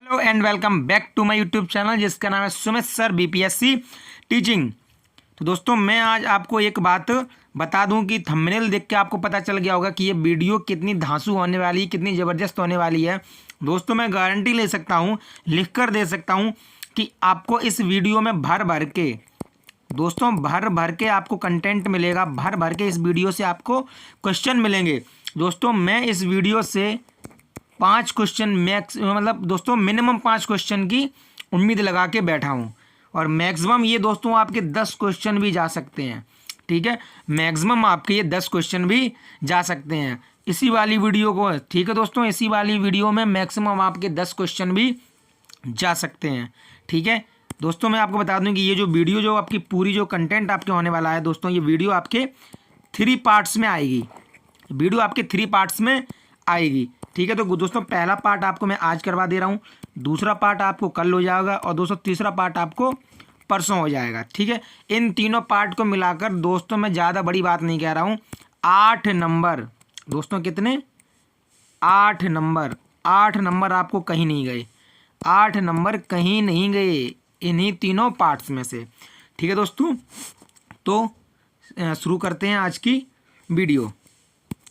Hello and welcome back to my YouTube channel जिसका नाम है सुमित सर बीपीएससी टीचिंग। तो दोस्तों मैं आज आपको एक बात बता दूं कि थंबनेल देख के आपको पता चल गया होगा कि ये वीडियो कितनी धांसू होने वाली है, कितनी ज़बरदस्त होने वाली है। दोस्तों मैं गारंटी ले सकता हूं, लिख कर दे सकता हूं कि आपको इस वीडियो में भर भर के आपको कंटेंट मिलेगा, भर भर के इस वीडियो से आपको क्वेश्चन मिलेंगे। दोस्तों मैं इस वीडियो से 5 क्वेश्चन दोस्तों मिनिमम 5 क्वेश्चन की उम्मीद लगा के बैठा हूँ और मैक्सिमम ये दोस्तों आपके 10 क्वेश्चन भी जा सकते हैं। ठीक है, मैक्सिमम आपके ये 10 क्वेश्चन भी जा सकते हैं इसी वाली वीडियो को। ठीक है दोस्तों, इसी वाली वीडियो में मैक्सिमम आपके 10 क्वेश्चन भी जा सकते हैं। ठीक है दोस्तों, मैं आपको बता दूं कि ये जो वीडियो जो आपकी पूरी जो कंटेंट आपके होने वाला है दोस्तों, ये वीडियो आपके 3 पार्ट्स में आएगी। वीडियो आपके 3 पार्ट्स में आएगी। ठीक है, तो दोस्तों पहला पार्ट आपको मैं आज करवा दे रहा हूँ, दूसरा पार्ट आपको कल हो जाएगा और दोस्तों तीसरा पार्ट आपको परसों हो जाएगा। ठीक है, इन तीनों पार्ट को मिलाकर दोस्तों मैं ज़्यादा बड़ी बात नहीं कह रहा हूँ, 8 नंबर दोस्तों, कितने 8 नंबर। 8 नंबर आपको कहीं नहीं गए, 8 नंबर कहीं नहीं गए इन्हीं तीनों पार्ट्स में से। ठीक है दोस्तों, तो शुरू करते हैं आज की वीडियो।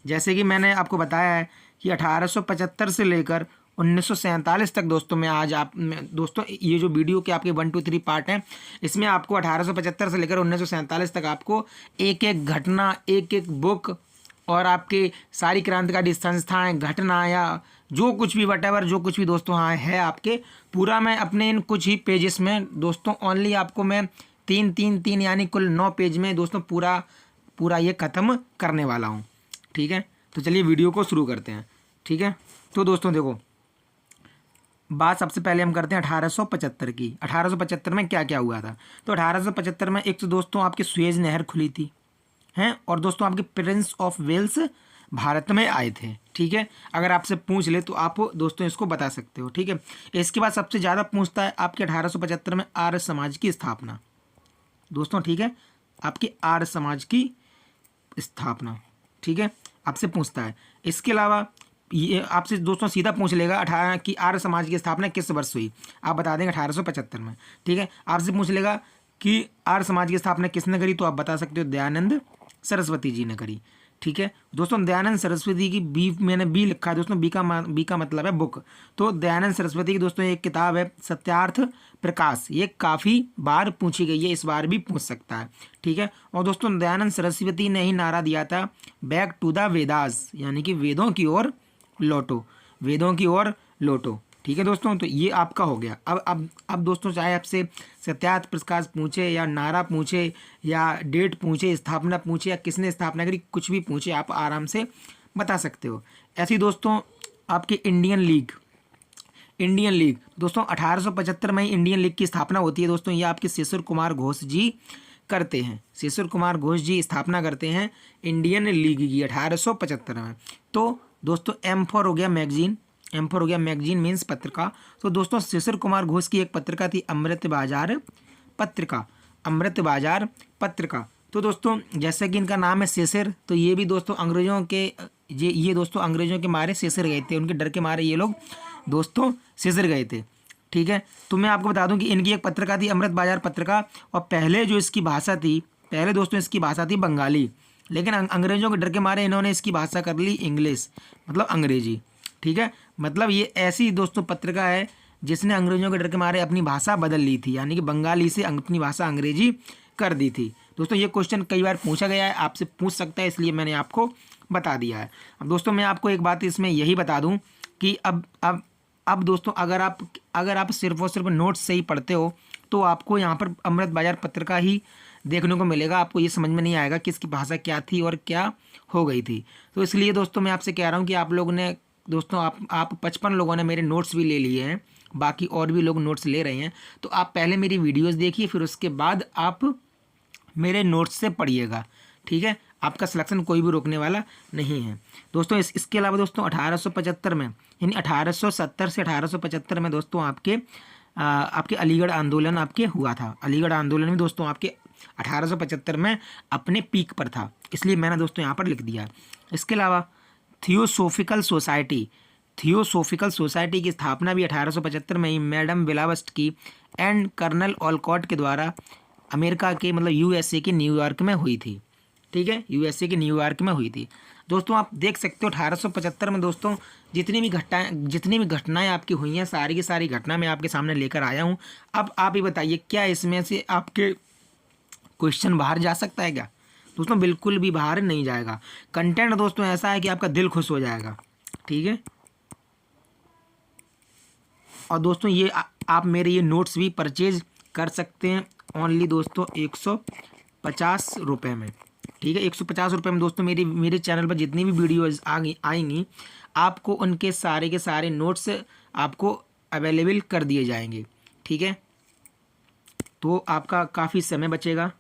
जैसे कि मैंने आपको बताया है कि 1875 से लेकर 1947 तक दोस्तों मैं आज दोस्तों ये जो वीडियो के आपके 1 2 3 पार्ट हैं, इसमें आपको 1875 से लेकर 1947 तक आपको एक एक घटना, एक एक बुक और आपके सारी क्रांतिकारी संस्थाएं, घटना या जो कुछ भी वटेवर जो कुछ भी दोस्तों हाँ है आपके, पूरा मैं अपने इन कुछ ही पेजेस में दोस्तों ओनली आपको मैं 3 यानी कुल 9 पेज में दोस्तों पूरा ये ख़त्म करने वाला हूँ। ठीक है, तो चलिए वीडियो को शुरू करते हैं। ठीक है, तो दोस्तों देखो, बात सबसे पहले हम करते हैं 1875 की। 1875 में क्या क्या हुआ था? तो 1875 में एक तो दोस्तों आपकी सुएज नहर खुली थी हैं, और दोस्तों आपके प्रिंस ऑफ वेल्स भारत में आए थे। ठीक है, अगर आपसे पूछ ले तो आप दोस्तों इसको बता सकते हो। ठीक है, इसके बाद सबसे ज़्यादा पूछता है आपके 1875 में आर्य समाज की स्थापना दोस्तों। ठीक है, आपकी आर्य समाज की स्थापना, ठीक है, आपसे पूछता है। इसके अलावा ये आपसे दोस्तों सीधा पूछ लेगा 18 की आर्य समाज की स्थापना किस वर्ष हुई, आप बता देंगे 1875 में। ठीक है, आपसे पूछ लेगा कि आर्य समाज की स्थापना किसने करी, तो आप बता सकते हो दयानंद सरस्वती जी ने करी। ठीक है दोस्तों, दयानंद सरस्वती की मैंने बी लिखा है दोस्तों, बी का मतलब है बुक। तो दयानंद सरस्वती की दोस्तों एक किताब है सत्यार्थ प्रकाश, ये काफ़ी बार पूछी गई है, इस बार भी पूछ सकता है। ठीक है, और दोस्तों दयानंद सरस्वती ने ही नारा दिया था बैक टू द वेदास, यानी कि वेदों की ओर लौटो, वेदों की ओर लौटो। ठीक है दोस्तों, तो ये आपका हो गया। अब दोस्तों चाहे आपसे सत्यार्थ प्रकाश पूछे या नारा पूछे या डेट पूछे, स्थापना पूछे या किसने स्थापना करी, कुछ भी पूछे आप आराम से बता सकते हो। ऐसे ही दोस्तों आपके इंडियन लीग दोस्तों 1875 में ही इंडियन लीग की स्थापना होती है दोस्तों। ये आपके शेषर कुमार घोष जी करते हैं, शेषर कुमार घोष जी स्थापना करते हैं इंडियन लीग की 1875 में। तो दोस्तों एम फॉर हो गया मैगजीन, एम फॉर हो गया मैगजीन मीन्स पत्रिका। तो दोस्तों शेषर कुमार घोष की एक पत्रिका थी अमृत बाजार पत्रिका। तो दोस्तों जैसे कि इनका नाम है शेषर, तो ये भी दोस्तों अंग्रेजों के ये दोस्तों अंग्रेजों के मारे शेषर गए थे, उनके डर के मारे ये लोग दोस्तों शेषर गए थे। ठीक है, तो मैं आपको बता दूं कि इनकी एक पत्रिका थी अमृत बाजार पत्रिका, और पहले जो इसकी भाषा थी, पहले दोस्तों इसकी भाषा थी बंगाली, लेकिन अंग्रेजों के डर के मारे इन्होंने इसकी भाषा कर ली इंग्लिश, मतलब अंग्रेजी। ठीक है, मतलब ये ऐसी दोस्तों पत्रिका है जिसने अंग्रेजों के डर के मारे अपनी भाषा बदल ली थी, यानी कि बंगाली से अपनी भाषा अंग्रेजी कर दी थी। दोस्तों ये क्वेश्चन कई बार पूछा गया है, आपसे पूछ सकता है, इसलिए मैंने आपको बता दिया है। अब दोस्तों मैं आपको एक बात इसमें यही बता दूं कि अब दोस्तों अगर आप सिर्फ और सिर्फ नोट्स से ही पढ़ते हो तो आपको यहाँ पर अमृत बाजार पत्रिका ही देखने को मिलेगा, आपको ये समझ में नहीं आएगा कि इसकी भाषा क्या थी और क्या हो गई थी। तो इसलिए दोस्तों मैं आपसे कह रहा हूँ कि आप लोगों ने दोस्तों आप 55 लोगों ने मेरे नोट्स भी ले लिए हैं, बाकी और भी लोग नोट्स ले रहे हैं, तो आप पहले मेरी वीडियोस देखिए, फिर उसके बाद आप मेरे नोट्स से पढ़िएगा। ठीक है, आपका सिलेक्शन कोई भी रोकने वाला नहीं है दोस्तों। इसके अलावा दोस्तों 1875 में, यानी 1870 से 1875 में दोस्तों आपके अलीगढ़ आंदोलन आपके हुआ था। अलीगढ़ आंदोलन में दोस्तों आपके 1875 में अपने पीक पर था, इसलिए मैंने दोस्तों यहाँ पर लिख दिया। इसके अलावा थियोसोफिकल सोसाइटी थियोसोफिकल सोसाइटी की स्थापना भी 1875 में ही madam Blavatsky and colonel Olcott के द्वारा अमेरिका के मतलब यूएसए के न्यूयॉर्क में हुई थी। ठीक है, यूएसए के न्यूयॉर्क में हुई थी। दोस्तों आप देख सकते हो 1875 में दोस्तों जितनी भी घटनाएं आपकी हुई हैं सारी की सारी घटना मैं आपके सामने लेकर आया हूं। अब आप ही बताइए क्या इसमें से आपके क्वेश्चन बाहर जा सकता है क्या? दोस्तों बिल्कुल भी बाहर नहीं जाएगा। कंटेंट दोस्तों ऐसा है कि आपका दिल खुश हो जाएगा। ठीक है, और दोस्तों ये आप मेरे ये नोट्स भी परचेज कर सकते हैं ओनली दोस्तों 150 रुपये में। ठीक है, 150 रुपये में दोस्तों मेरे चैनल पर जितनी भी वीडियोज़ आएंगी आपको उनके सारे के सारे नोट्स आपको अवेलेबल कर दिए जाएंगे। ठीक है, तो आपका काफ़ी समय बचेगा,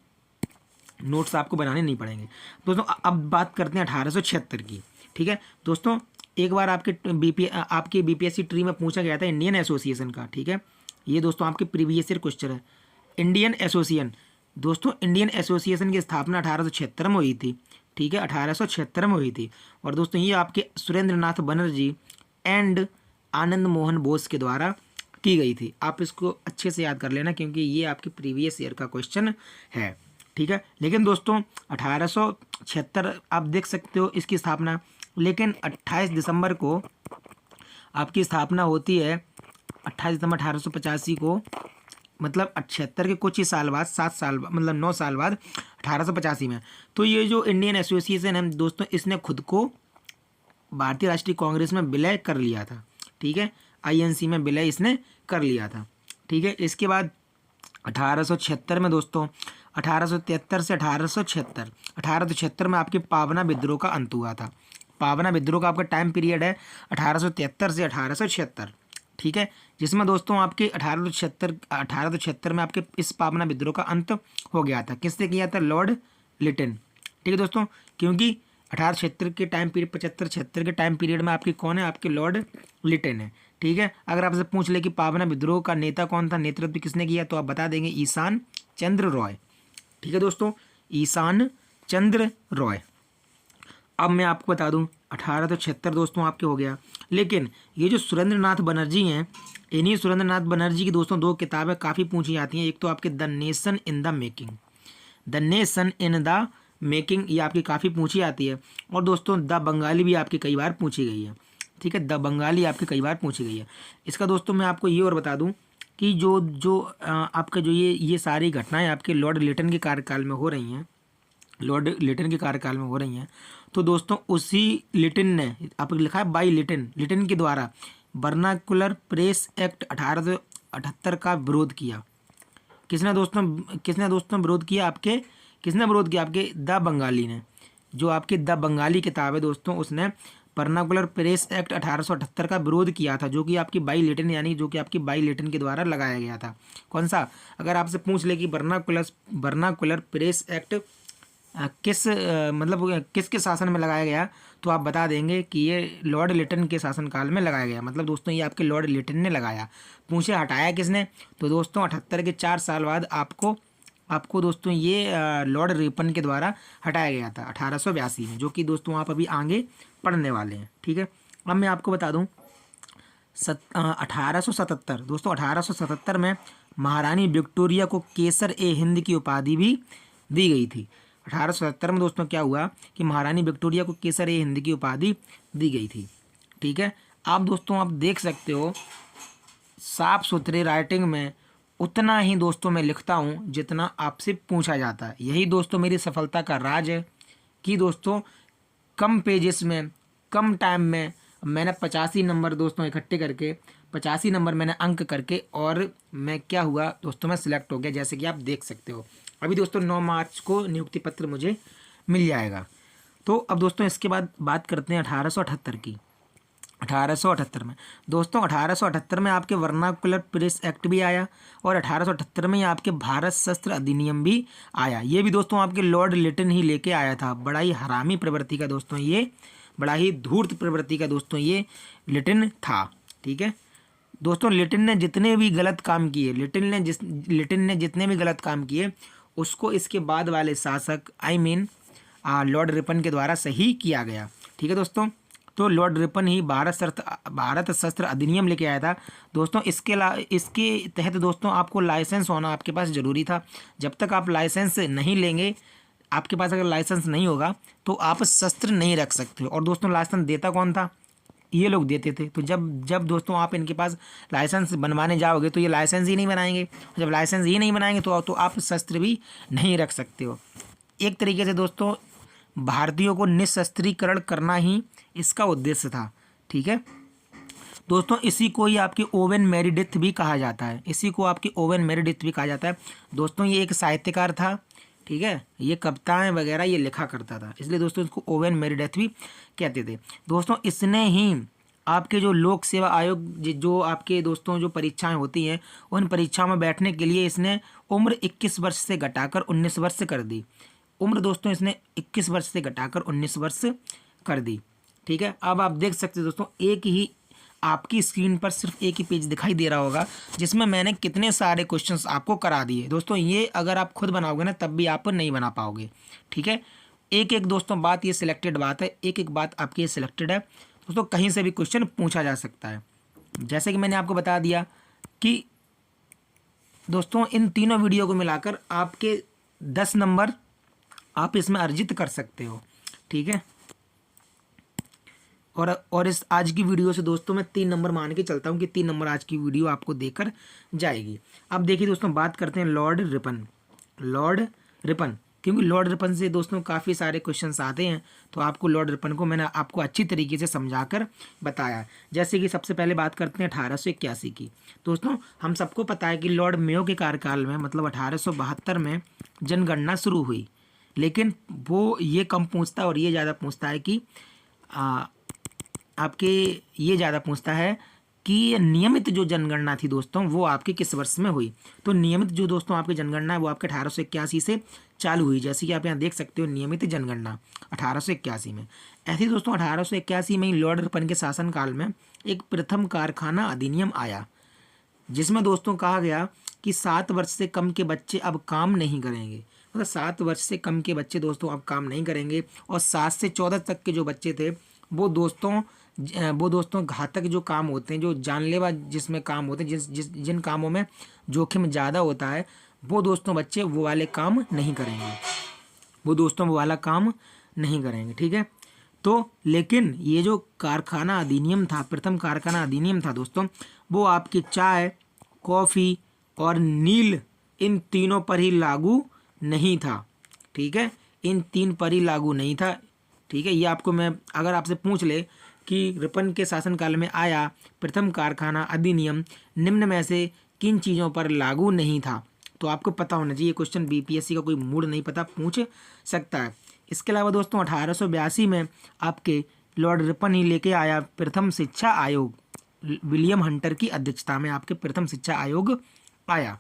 नोट्स आपको बनाने नहीं पड़ेंगे। दोस्तों अब बात करते हैं 1876 की। ठीक है दोस्तों, एक बार आपके बीपीएससी ट्री में पूछा गया था इंडियन एसोसिएशन का। ठीक है, ये दोस्तों आपके प्रीवियस ईयर क्वेश्चन है। इंडियन एसोसिएशन दोस्तों, इंडियन एसोसिएशन की स्थापना 1876 में हुई थी। ठीक है, 1876 में हुई थी। और दोस्तों ये आपके सुरेंद्र नाथ बनर्जी एंड आनंद मोहन बोस के द्वारा की गई थी। आप इसको अच्छे से याद कर लेना क्योंकि ये आपके प्रीवियस ईयर का क्वेश्चन है। ठीक है, लेकिन दोस्तों 1876 आप देख सकते हो इसकी स्थापना, लेकिन 28 दिसंबर को आपकी स्थापना होती है। 28 दिसंबर 1885 को, मतलब 78 के कुछ ही साल बाद, 7 साल मतलब 9 साल बाद 1885 में। तो ये जो इंडियन एसोसिएशन है दोस्तों, इसने खुद को भारतीय राष्ट्रीय कांग्रेस में विलय कर लिया था। ठीक है, आईएनसी में विलय इसने कर लिया था। ठीक है, इसके बाद 1876 में दोस्तों 1873 से 1876 में आपके पावना विद्रोह का अंत हुआ था। पावना विद्रोह का आपका टाइम पीरियड है 1873 से 1876। ठीक है, जिसमें दोस्तों आपके 1876 में आपके इस पावना विद्रोह का अंत हो गया था। किसने किया था? लॉर्ड लिटन। ठीक है दोस्तों, क्योंकि 1876 के टाइम पीरियड 75-76 के टाइम पीरियड में आपके कौन है? आपके लॉर्ड लिटन है। ठीक है, अगर आपसे पूछ ले कि पावना विद्रोह का नेता कौन था, नेतृत्व किसने किया, तो आप बता देंगे ईशान चंद्र रॉय। ठीक है दोस्तों, ईशान चंद्र रॉय। अब मैं आपको बता दूं 1876 दोस्तों आपके हो गया। लेकिन ये जो सुरेंद्र नाथ बनर्जी हैं, इन्हीं सुरेंद्र नाथ बनर्जी की दोस्तों 2 किताबें काफ़ी पूछी जाती हैं। एक तो आपके the nation in the making, the nation in the making, ये आपकी काफ़ी पूछी जाती है। और दोस्तों द बंगाली भी आपकी कई बार पूछी गई है। ठीक है, द बंगाली आपकी कई बार पूछी गई है। इसका दोस्तों मैं आपको ये और बता दूँ कि जो आपका जो ये सारी घटनाएँ आपके लॉर्ड लिटन के कार्यकाल में हो रही हैं, लॉर्ड लिटन के कार्यकाल में हो रही हैं। तो दोस्तों उसी लिटन ने, आप लिखा है बाई लिटन के द्वारा वर्नाकुलर प्रेस एक्ट 1878 का विरोध किया। किसने दोस्तों विरोध किया? किसने विरोध किया? आपके द बंगाली ने। जो आपके द बंगाली किताब है दोस्तों, उसने वर्नाकुलर प्रेस एक्ट 1878 का विरोध किया था, जो कि आपकी बाई लिटन यानी जो कि आपकी बाई लिटन के द्वारा लगाया गया था। कौन सा? अगर आपसे पूछ ले कि वर्नाकुलर प्रेस एक्ट किसके शासन में लगाया गया, तो आप बता देंगे कि ये लॉर्ड लिटन के शासनकाल में लगाया गया। मतलब दोस्तों ये आपके लॉर्ड लिटन ने लगाया। पूछे हटाया किसने? तो दोस्तों 78 के 4 साल बाद आपको दोस्तों ये लॉर्ड रिपन के द्वारा हटाया गया था 1882 में, जो कि दोस्तों आप अभी आगे पढ़ने वाले हैं। ठीक है, अब मैं आपको बता दूं 1877 दोस्तों 1877 में महारानी विक्टोरिया को केसर ए हिंद की उपाधि भी दी गई थी। 1877 में दोस्तों क्या हुआ कि महारानी विक्टोरिया को केसर ए हिंद की उपाधि दी गई थी। ठीक है, आप देख सकते हो साफ सुथरे राइटिंग में उतना ही दोस्तों मैं लिखता हूँ जितना आपसे पूछा जाता है। यही दोस्तों मेरी सफलता का राज है कि दोस्तों कम पेजेस में कम टाइम में मैंने 85 नंबर दोस्तों इकट्ठे करके 85 नंबर मैंने अंक करके और मैं क्या हुआ दोस्तों, मैं सिलेक्ट हो गया। जैसे कि आप देख सकते हो अभी दोस्तों 9 मार्च को नियुक्ति पत्र मुझे मिल जाएगा। तो अब दोस्तों इसके बाद बात करते हैं 1878 की। 1878 में दोस्तों 1878 में आपके वर्नाकुलर प्रेस एक्ट भी आया और 1878 में आपके भारत शस्त्र अधिनियम भी आया। ये भी दोस्तों आपके लॉर्ड लिटन ही लेके आया था। बड़ा ही हरामी प्रवृत्ति का दोस्तों ये, बड़ा ही धूर्त प्रवृत्ति का दोस्तों ये लिटन था। ठीक है दोस्तों, लिटन ने जितने भी गलत काम किए, लिटन ने जितने भी गलत काम किए उसको इसके बाद वाले शासक लॉर्ड रिपन के द्वारा सही किया गया। ठीक है दोस्तों, तो लॉर्ड रिपन ही भारत शस्त्र अधिनियम लेके आया था दोस्तों। इसके तहत दोस्तों आपको लाइसेंस होना आपके पास ज़रूरी था। जब तक आप लाइसेंस नहीं लेंगे, आपके पास अगर लाइसेंस नहीं होगा तो आप शस्त्र नहीं रख सकते। और दोस्तों लाइसेंस देता कौन था? ये लोग देते थे। तो जब दोस्तों आप इनके पास लाइसेंस बनवाने जाओगे तो ये लाइसेंस ही नहीं बनाएंगे। जब लाइसेंस ही नहीं बनाएंगे तो आप शस्त्र भी नहीं रख सकते हो। एक तरीके से दोस्तों भारतीयों को निशस्त्रीकरण करना ही इसका उद्देश्य था। ठीक है दोस्तों, इसी को ही आपके ओवेन मेरिडिथ भी कहा जाता है। इसी को आपके ओवेन मेरिडिथ भी कहा जाता है दोस्तों। ये एक साहित्यकार था। ठीक है, ये कविताएं वगैरह ये लिखा करता था, इसलिए दोस्तों इसको ओवेन मेरिडिथ भी कहते थे दोस्तों। इसने ही आपके जो लोक सेवा आयोग जो आपके दोस्तों जो परीक्षाएं होती हैं, उन परीक्षाओं में बैठने के लिए इसने उम्र 21 वर्ष से घटाकर 19 वर्ष कर दी। उम्र दोस्तों इसने 21 वर्ष से घटाकर 19 वर्ष कर दी। ठीक है, अब आप देख सकते हैं दोस्तों, एक ही आपकी स्क्रीन पर सिर्फ एक ही पेज दिखाई दे रहा होगा जिसमें मैंने कितने सारे क्वेश्चंस आपको करा दिए दोस्तों। ये अगर आप खुद बनाओगे ना तब भी आप नहीं बना पाओगे। ठीक है, एक एक दोस्तों बात ये सिलेक्टेड बात है, एक एक बात आपकी ये सिलेक्टेड है दोस्तों। कहीं से भी क्वेश्चन पूछा जा सकता है। जैसे कि मैंने आपको बता दिया कि दोस्तों इन तीनों वीडियो को मिलाकर आपके 10 नंबर आप इसमें अर्जित कर सकते हो। ठीक है, और इस आज की वीडियो से दोस्तों मैं 3 नंबर मान के चलता हूँ कि 3 नंबर आज की वीडियो आपको देकर जाएगी। अब देखिए दोस्तों, बात करते हैं लॉर्ड रिपन, क्योंकि लॉर्ड रिपन से दोस्तों काफ़ी सारे क्वेश्चंस आते हैं, तो आपको लॉर्ड रिपन को मैंने आपको अच्छी तरीके से समझाकर बताया। जैसे कि सबसे पहले बात करते हैं 1881 की। दोस्तों हम सबको पता है कि लॉर्ड मेयो के कार्यकाल में मतलब 1872 में जनगणना शुरू हुई, लेकिन वो ये कम पूछता है और ये ज़्यादा पूछता है कि आपके ये ज़्यादा पूछता है कि नियमित जो जनगणना थी दोस्तों वो आपके किस वर्ष में हुई। तो नियमित जो दोस्तों आपकी जनगणना है वो आपके 1881 से चालू हुई। जैसे कि आप यहाँ देख सकते हो, नियमित जनगणना 1881 में। ऐसे ही दोस्तों 1881 में ही लॉर्ड रिपन के शासनकाल में एक प्रथम कारखाना अधिनियम आया, जिसमें दोस्तों कहा गया कि 7 वर्ष से कम के बच्चे अब काम नहीं करेंगे। मतलब 7 वर्ष से कम के बच्चे दोस्तों अब काम नहीं करेंगे, और 7 से 14 तक के जो बच्चे थे वो दोस्तों घातक जो काम होते हैं, जो जानलेवा जिसमें काम होते हैं, जिन कामों में जोखिम ज़्यादा होता है, वो दोस्तों बच्चे वो वाले काम नहीं करेंगे। वो वाला काम नहीं करेंगे। ठीक है, तो लेकिन ये जो कारखाना अधिनियम था, प्रथम कारखाना अधिनियम था दोस्तों, वो आपकी चाय, कॉफ़ी और नील इन तीनों पर ही लागू नहीं था। ठीक है, इन 3 पर ही लागू नहीं था। ठीक है, ये आपको मैं अगर आपसे पूछ ले कि रिपन के शासनकाल में आया प्रथम कारखाना अधिनियम निम्न में से किन चीज़ों पर लागू नहीं था, तो आपको पता होना चाहिए। क्वेश्चन बीपीएससी का कोई मूड नहीं पता पूछ सकता है। इसके अलावा दोस्तों 1882 में आपके लॉर्ड रिपन ही लेके आया प्रथम शिक्षा आयोग। विलियम हंटर की अध्यक्षता में आपके प्रथम शिक्षा आयोग आया।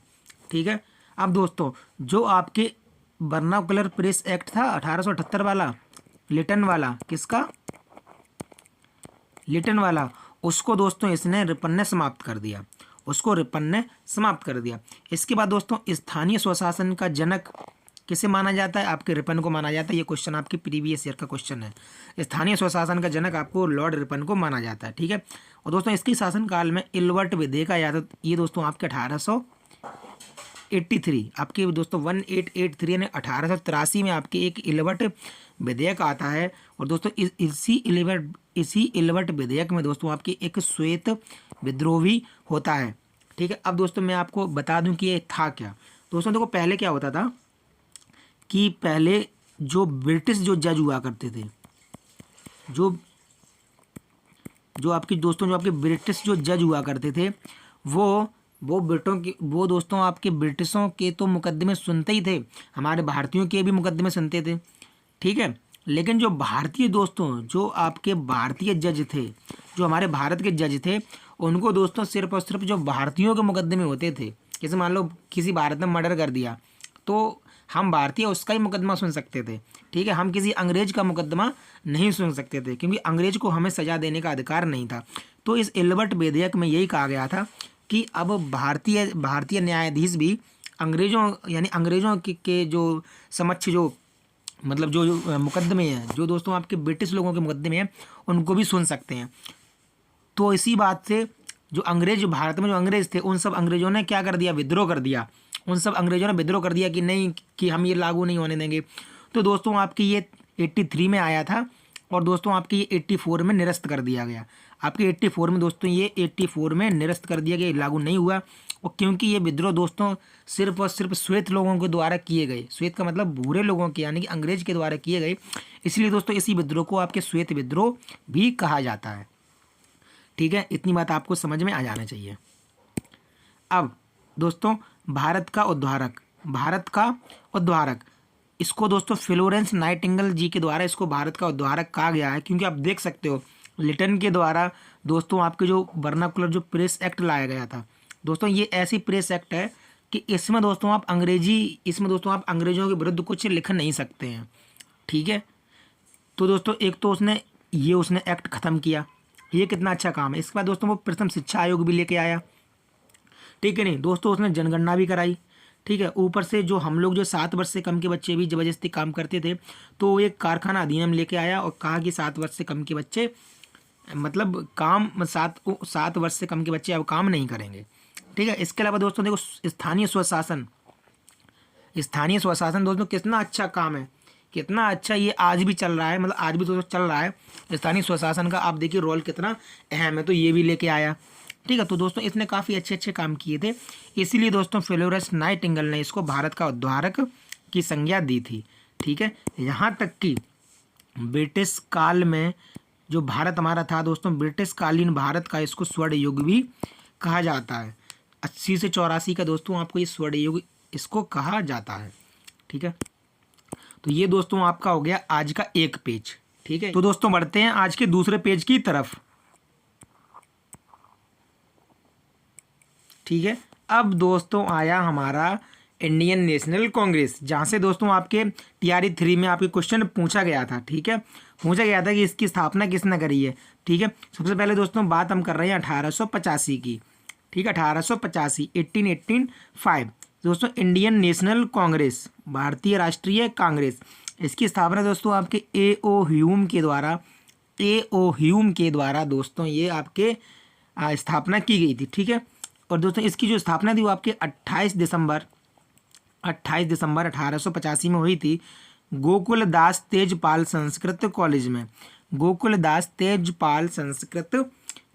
ठीक है, अब दोस्तों जो आपके वर्नाकुलर प्रेस एक्ट था 1878 वाला, लिटन वाला, किसका? लिटन वाला, उसको दोस्तों इसने रिपन ने समाप्त कर दिया। इसके बाद दोस्तों स्थानीय स्वशासन का जनक किसे माना जाता है? आपके रिपन को माना जाता है। ये क्वेश्चन आपके प्रीवियस ईयर का क्वेश्चन है। स्थानीय स्वशासन का जनक आपको लॉर्ड रिपन को माना जाता है। ठीक है, और दोस्तों इसके शासनकाल में इल्बर्ट विधेयक आया था। ये दोस्तों आपके 1883 आपके दोस्तों 1883 यानी 1883 में आपके एक इल्बर्ट विधेयक आता है। और दोस्तों इसी इल्बर्ट विधेयक में दोस्तों आपकी एक श्वेत विद्रोही होता है। ठीक है, अब दोस्तों मैं आपको बता दूं कि ये था क्या। दोस्तों देखो, पहले क्या होता था कि पहले जो ब्रिटिश जो जज हुआ करते थे, जो आपके दोस्तों जो आपके ब्रिटिश जो जज हुआ करते थे, वो दोस्तों आपके ब्रिटिशों के तो मुकदमे सुनते ही थे, हमारे भारतीयों के भी मुकदमे सुनते थे। ठीक है, लेकिन जो भारतीय दोस्तों जो आपके भारतीय जज थे, जो हमारे भारत के जज थे, उनको दोस्तों सिर्फ और सिर्फ जो भारतीयों के मुकदमे होते थे, जैसे मान लो किसी भारत ने मर्डर कर दिया तो हम भारतीय उसका ही मुकदमा सुन सकते थे। ठीक है, हम किसी अंग्रेज का मुकदमा नहीं सुन सकते थे, क्योंकि अंग्रेज को हमें सजा देने का अधिकार नहीं था। तो इस इल्बर्ट विधेयक में यही कहा गया था कि अब भारतीय न्यायाधीश भी अंग्रेजों के जो समक्ष जो मतलब जो मुकदमे हैं, जो दोस्तों आपके ब्रिटिश लोगों के मुकदमे हैं, उनको भी सुन सकते हैं। तो इसी बात से जो अंग्रेज, भारत में जो अंग्रेज थे, उन सब अंग्रेजों ने क्या कर दिया, विद्रोह कर दिया। उन सब अंग्रेजों ने विद्रोह कर दिया कि नहीं, कि हम ये लागू नहीं होने देंगे। तो दोस्तों आपकी ये 83 में आया था, और दोस्तों आपके ये 84 में निरस्त कर दिया गया। आपके 84 में दोस्तों, ये 84 में निरस्त कर दिया गया, लागू नहीं हुआ। और क्योंकि ये विद्रोह दोस्तों सिर्फ और सिर्फ श्वेत लोगों के द्वारा किए गए, श्वेत का मतलब भूरे लोगों के, यानी कि अंग्रेज के द्वारा किए गए, इसलिए दोस्तों इसी विद्रोह को आपके श्वेत विद्रोह भी कहा जाता है। ठीक है, इतनी बात आपको समझ में आ जाना चाहिए। अब दोस्तों भारत का उद्धारक, भारत का उद्धारक, इसको दोस्तों फ्लोरेंस नाइटिंगेल जी के द्वारा इसको भारत का उद्धारक कहा गया है। क्योंकि आप देख सकते हो लिटन के द्वारा दोस्तों आपके जो वर्नाकुलर जो प्रेस एक्ट लाया गया था दोस्तों, ये ऐसी प्रेस एक्ट है कि इसमें दोस्तों आप अंग्रेजों के विरुद्ध कुछ लिख नहीं सकते हैं। ठीक है, तो दोस्तों एक तो उसने एक्ट ख़त्म किया, ये कितना अच्छा काम है। इसके बाद दोस्तों वो प्रथम शिक्षा आयोग भी लेके आया। ठीक है नहीं दोस्तों, उसने जनगणना भी कराई। ठीक है, ऊपर से जो हम लोग जो 7 वर्ष से कम के बच्चे भी ज़बरदस्ती काम करते थे, तो वो एक कारखाना अधिनियम लेके आया और कहा कि 7 वर्ष से कम के बच्चे मतलब काम 7 वर्ष से कम के बच्चे अब काम नहीं करेंगे। ठीक है, इसके अलावा दोस्तों देखो स्थानीय स्वशासन दोस्तों कितना अच्छा काम है, कितना अच्छा ये आज भी चल रहा है, मतलब आज भी दोस्तों चल रहा है। स्थानीय स्वशासन का आप देखिए रोल कितना अहम है, तो ये भी लेके आया। ठीक है, तो दोस्तों इसने काफ़ी अच्छे काम किए थे, इसीलिए दोस्तों फ्लोरेंस नाइटिंगेल ने इसको भारत का उद्धारक की संज्ञा दी थी। ठीक है, यहाँ तक कि ब्रिटिश काल में जो भारत हमारा था दोस्तों, ब्रिटिश कालीन भारत का इसको स्वर्ण युग भी कहा जाता है। 80 से 84 का दोस्तों आपको ये स्वर्ण युग इसको कहा जाता है। ठीक है, तो ये दोस्तों आपका हो गया आज का एक पेज। ठीक है, तो दोस्तों बढ़ते हैं आज के दूसरे पेज की तरफ। ठीक है, अब दोस्तों आया हमारा इंडियन नेशनल कांग्रेस, जहाँ से दोस्तों आपके TRE 3 में आपके क्वेश्चन पूछा गया था। ठीक है, पूछा गया था कि इसकी स्थापना किसने करी है। ठीक है, सबसे पहले दोस्तों बात हम कर रहे हैं 1885 की। ठीक है, 1885 1885 दोस्तों इंडियन नेशनल कांग्रेस, भारतीय राष्ट्रीय कांग्रेस, इसकी स्थापना दोस्तों आपके A.O. ह्यूम के द्वारा दोस्तों ये आपके स्थापना की गई थी। ठीक है, और दोस्तों इसकी जो स्थापना थी वो आपके 28 दिसंबर 1885 में हुई थी, गोकुलदास तेजपाल संस्कृत कॉलेज में, गोकुलदास तेजपाल संस्कृत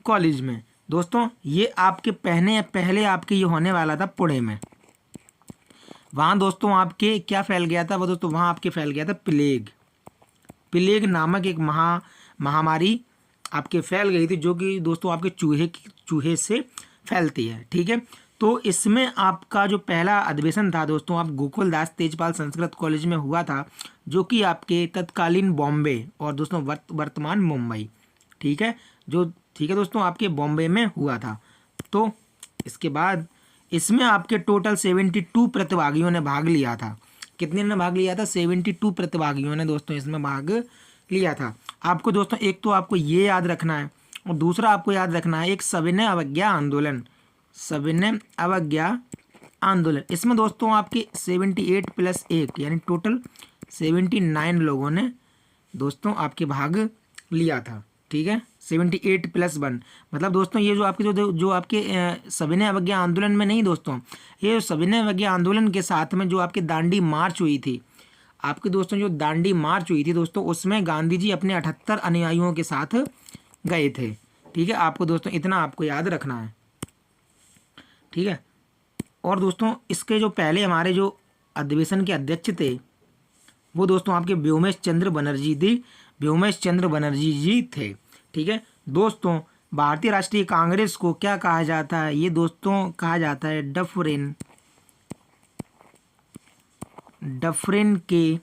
कॉलेज में। दोस्तों ये आपके पहले आपके ये होने वाला था पुणे में। वहाँ दोस्तों आपके क्या फैल गया था, वो दोस्तों वहाँ आपके फैल गया था प्लेग नामक एक महामारी आपके फैल गई थी, जो कि दोस्तों आपके चूहे से फैलती है। ठीक है, तो इसमें आपका जो पहला अधिवेशन था दोस्तों आप गोकुलदास तेजपाल संस्कृत कॉलेज में हुआ था, जो कि आपके तत्कालीन बॉम्बे और दोस्तों वर्तमान मुंबई। ठीक है, दोस्तों आपके बॉम्बे में हुआ था। तो इसके बाद इसमें आपके टोटल 72 प्रतिभागियों ने भाग लिया था। कितने ने भाग लिया था? 72 प्रतिभागियों ने दोस्तों इसमें भाग लिया था। आपको दोस्तों एक तो आपको ये याद रखना है, और दूसरा आपको याद रखना है एक सविनय अवज्ञा आंदोलन। इसमें दोस्तों आपके 78 + 1 यानी टोटल 79 लोगों ने दोस्तों आपके भाग लिया था। ठीक है, 78 + 1 मतलब दोस्तों ये जो आपके जो आपके सविनय अवज्ञा आंदोलन में नहीं दोस्तों, ये सविनय अवज्ञा आंदोलन के साथ में जो आपके दांडी मार्च हुई थी, आपके दोस्तों जो दांडी मार्च हुई थी दोस्तों, उसमें गांधी जी अपने 78 अनुयायियों के साथ गए थे। ठीक है, आपको दोस्तों इतना आपको याद रखना है। ठीक है, और दोस्तों इसके जो पहले हमारे जो अधिवेशन के अध्यक्ष थे वो दोस्तों आपके व्योमेश चंद्र बनर्जी जी थे। ठीक है दोस्तों, भारतीय राष्ट्रीय कांग्रेस को क्या कहा जाता है? ये दोस्तों कहा जाता है डफरिन के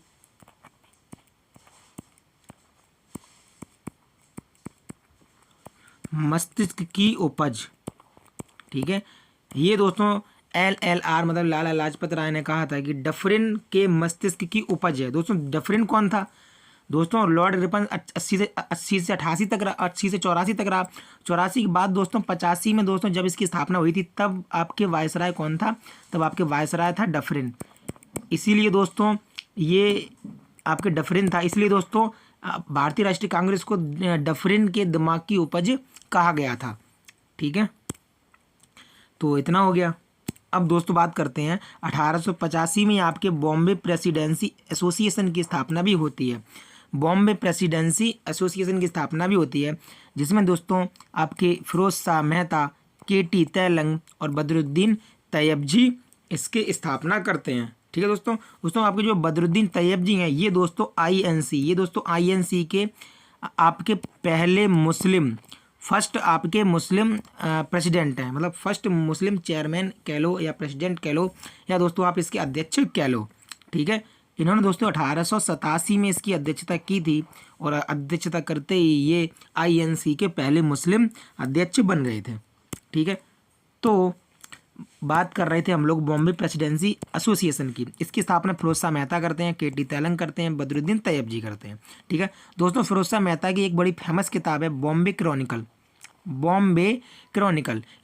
मस्तिष्क की उपज। ठीक है, ये दोस्तों LLR मतलब लाला लाजपत राय ने कहा था कि डफरिन के मस्तिष्क की उपज है। दोस्तों डफरिन कौन था? दोस्तों लॉर्ड रिपन 80 से 84 तक रहा, 80 से 84 तक रहा। 84 के बाद दोस्तों 85 में दोस्तों जब इसकी स्थापना हुई थी, तब आपके वायसराय कौन था? तब आपके वायसराय था डफरिन। इसीलिए दोस्तों ये आपके डफरिन था, इसलिए दोस्तों भारतीय राष्ट्रीय कांग्रेस को डफरिन के दिमाग की उपज कहा गया था। ठीक है, तो इतना हो गया। अब दोस्तों बात करते हैं 1885 में आपके बॉम्बे प्रेसिडेंसी एसोसिएशन की स्थापना भी होती है। बॉम्बे प्रेसिडेंसी एसोसिएशन की स्थापना भी होती है, जिसमें दोस्तों आपके फिरोज शाह मेहता, के.टी. तेलंग और बदरुद्दीन तैयब जी इसके स्थापना करते हैं। ठीक है दोस्तों आपके जो बदरुद्दीन तैयब जी हैं ये दोस्तों आईएनसी के आपके पहले मुस्लिम फर्स्ट आपके मुस्लिम प्रेसिडेंट हैं, मतलब फर्स्ट मुस्लिम चेयरमैन कह लो या प्रेसिडेंट कह लो या दोस्तों आप इसके अध्यक्ष कह लो। ठीक है, इन्होंने दोस्तों 1887 में इसकी अध्यक्षता की थी और अध्यक्षता करते ही ये आईएनसी के पहले मुस्लिम अध्यक्ष बन गए थे। ठीक है, तो बात कर रहे थे हम लोग बॉम्बे प्रेसिडेंसी एसोसिएशन की। इसकी स्थापना फिरोज शाह मेहता करते हैं, के.टी. तेलंग करते हैं, बदरुद्दीन तैयब जी करते हैं। ठीक है दोस्तों, फिरोज शाह मेहता की एक बड़ी फेमस किताब है बॉम्बे क्रॉनिकल।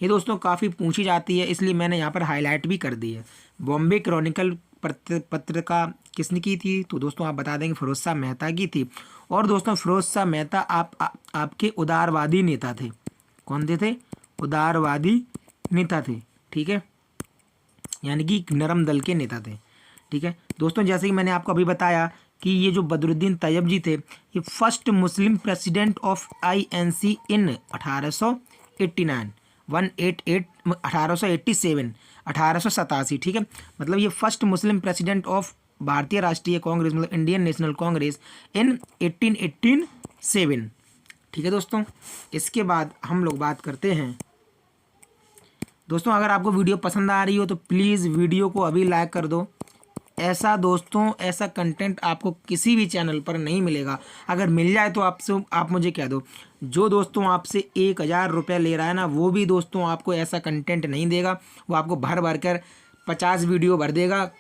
ये दोस्तों काफ़ी पूछी जाती है, इसलिए मैंने यहाँ पर हाईलाइट भी कर दी है। बॉम्बे क्रॉनिकल पत्रिका किसने की थी? तो दोस्तों आप बता देंगे फिरोज शाह मेहता की थी। और दोस्तों फिरोज शाह मेहता आपके उदारवादी नेता थे। कौन थे? उदारवादी नेता थे। ठीक है, यानी कि नरम दल के नेता थे। ठीक है दोस्तों, जैसे कि मैंने आपको अभी बताया कि ये जो बदरुद्दीन तैयब जी थे ये first Muslim president of INC in 1887। ठीक है, मतलब ये फर्स्ट मुस्लिम प्रेसिडेंट ऑफ भारतीय राष्ट्रीय कांग्रेस मतलब इंडियन नेशनल कांग्रेस इन 1887। ठीक है दोस्तों, इसके बाद हम लोग बात करते हैं दोस्तों, अगर आपको वीडियो पसंद आ रही हो तो प्लीज़ वीडियो को अभी लाइक कर दो। ऐसा कंटेंट आपको किसी भी चैनल पर नहीं मिलेगा। अगर मिल जाए तो आप मुझे कह दो। जो दोस्तों आपसे 1000 रुपये ले रहा है ना, वो भी दोस्तों आपको ऐसा कंटेंट नहीं देगा। वो आपको भर कर 50 वीडियो भर देगा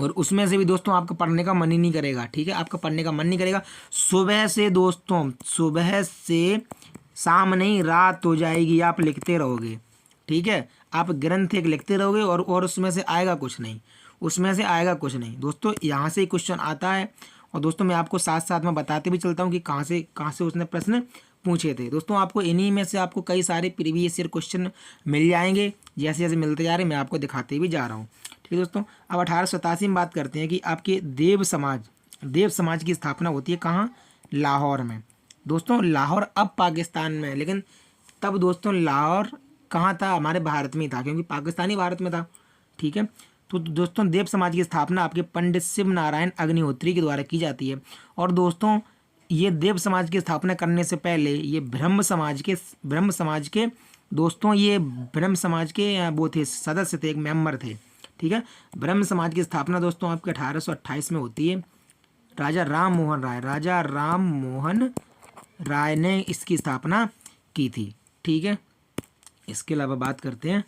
और उसमें से भी दोस्तों आपका पढ़ने का मन ही नहीं करेगा। ठीक है, आपका पढ़ने का मन नहीं करेगा। सुबह से शाम नहीं रात हो जाएगी, आप लिखते रहोगे। ठीक है, आप ग्रंथ एक लिखते रहोगे और उसमें से आएगा कुछ नहीं दोस्तों। यहाँ से ही क्वेश्चन आता है और दोस्तों मैं आपको साथ साथ में बताते भी चलता हूँ कि कहाँ से उसने प्रश्न पूछे थे। दोस्तों आपको इन्हीं में से आपको कई सारे प्रीवियस ईयर क्वेश्चन मिल जाएंगे, जैसे जैसे मिलते जा रहे हैं मैं आपको दिखाते भी जा रहा हूँ। ठीक है दोस्तों, अब 1887 में बात करते हैं कि आपके देव समाज की स्थापना होती है कहाँ? लाहौर में। दोस्तों लाहौर अब पाकिस्तान में है, लेकिन तब दोस्तों लाहौर कहाँ था? हमारे भारत में ही था, क्योंकि पाकिस्तानी भारत में था। ठीक है, तो दोस्तों देव समाज की स्थापना आपके पंडित शिव नारायण अग्निहोत्री के द्वारा की जाती है। और दोस्तों ये देव समाज की स्थापना करने से पहले ये ब्रह्म समाज के दोस्तों ये ब्रह्म समाज के वो थे, सदस्य थे, एक मेंबर थे। ठीक है, ब्रह्म समाज की स्थापना दोस्तों आपके 1828 में होती है। राजा राम मोहन राय ने इसकी स्थापना की थी। ठीक है, इसके अलावा बात करते हैं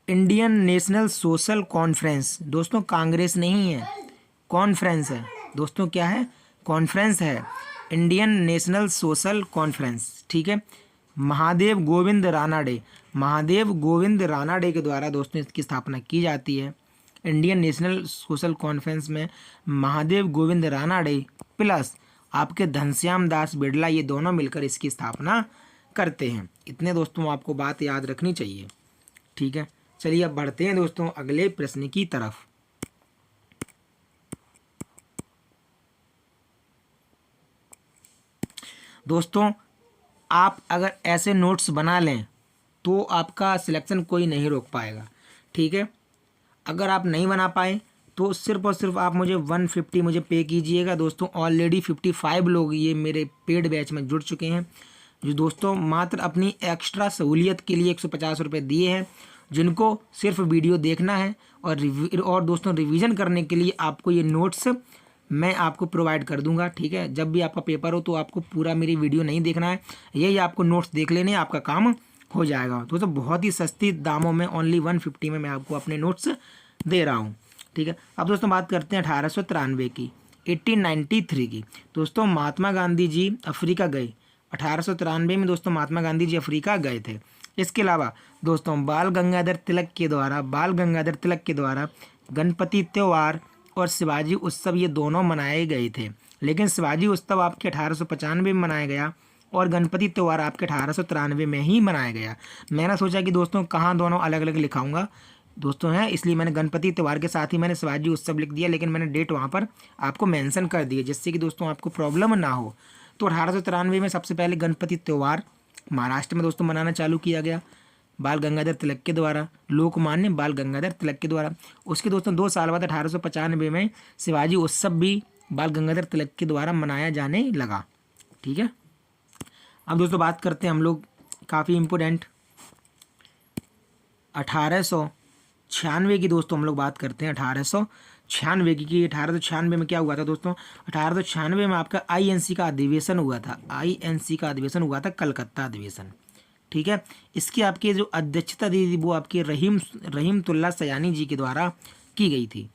इंडियन नेशनल सोशल कॉन्फ्रेंस। दोस्तों कांग्रेस नहीं है, कॉन्फ्रेंस है दोस्तों। क्या है? कॉन्फ्रेंस है, इंडियन नेशनल सोशल कॉन्फ्रेंस। ठीक है, महादेव गोविंद रानाडे के द्वारा दोस्तों इसकी स्थापना की जाती है। इंडियन नेशनल सोशल कॉन्फ्रेंस में महादेव गोविंद रानाडे प्लस आपके घनश्याम दास बिड़ला ये दोनों मिलकर इसकी स्थापना करते हैं। इतने दोस्तों आपको बात याद रखनी चाहिए। ठीक है, चलिए अब बढ़ते हैं दोस्तों अगले प्रश्न की तरफ। दोस्तों आप अगर ऐसे नोट्स बना लें तो आपका सिलेक्शन कोई नहीं रोक पाएगा। ठीक है, अगर आप नहीं बना पाए तो सिर्फ और सिर्फ आप मुझे 150 मुझे पे कीजिएगा। दोस्तों ऑलरेडी 55 लोग ये मेरे पेड बैच में जुड़ चुके हैं, जो दोस्तों मात्र अपनी एक्स्ट्रा सहूलियत के लिए 150 रुपये दिए हैं, जिनको सिर्फ वीडियो देखना है और दोस्तों रिवीजन करने के लिए आपको ये नोट्स मैं आपको प्रोवाइड कर दूंगा। ठीक है, जब भी आपका पेपर हो तो आपको पूरा मेरी वीडियो नहीं देखना है, यही आपको नोट्स देख लेने, आपका काम हो जाएगा। दोस्तों बहुत ही सस्ती दामों में ओनली 150 में मैं आपको अपने नोट्स दे रहा हूँ। ठीक है, अब दोस्तों बात करते हैं 1893 की, 1893 की। दोस्तों महात्मा गांधी जी अफ्रीका गए 1893 में। दोस्तों महात्मा गांधी जी अफ्रीका गए थे। इसके अलावा दोस्तों बाल गंगाधर तिलक के द्वारा गणपति त्यौहार और शिवाजी उत्सव ये दोनों मनाए गए थे, लेकिन शिवाजी उत्सव आपके 1895 में मनाया गया और गणपति त्यौहार आपके 1893 में ही मनाया गया। मैंने सोचा कि दोस्तों कहाँ दोनों अलग अलग लिखाऊंगा दोस्तों है, इसलिए मैंने गणपति त्यौहार के साथ ही मैंने शिवाजी उत्सव लिख दिया, लेकिन मैंने डेट वहाँ पर आपको मेंशन कर दी है जिससे कि दोस्तों आपको प्रॉब्लम ना हो। तो 1893 में सबसे पहले गणपति त्यौहार महाराष्ट्र में दोस्तों मनाना चालू किया गया बाल गंगाधर तिलक के द्वारा, लोकमान्य बाल गंगाधर तिलक के द्वारा। उसके दोस्तों 2 साल बाद 1895 में शिवाजी उत्सव भी बाल गंगाधर तिलक के द्वारा मनाया जाने लगा। ठीक है, अब दोस्तों बात करते हैं हम लोग काफ़ी इम्पोर्टेंट 1896 की दोस्तों हम लोग बात करते हैं 1896 की। 1896 में क्या हुआ था दोस्तों? 1896 में आपका INC का अधिवेशन हुआ था, INC का अधिवेशन हुआ था, कलकत्ता अधिवेशन। ठीक है, इसकी आपकी जो अध्यक्षता दी थी वो आपके रहीमतुल्लाह सयानी जी के द्वारा की गई थी।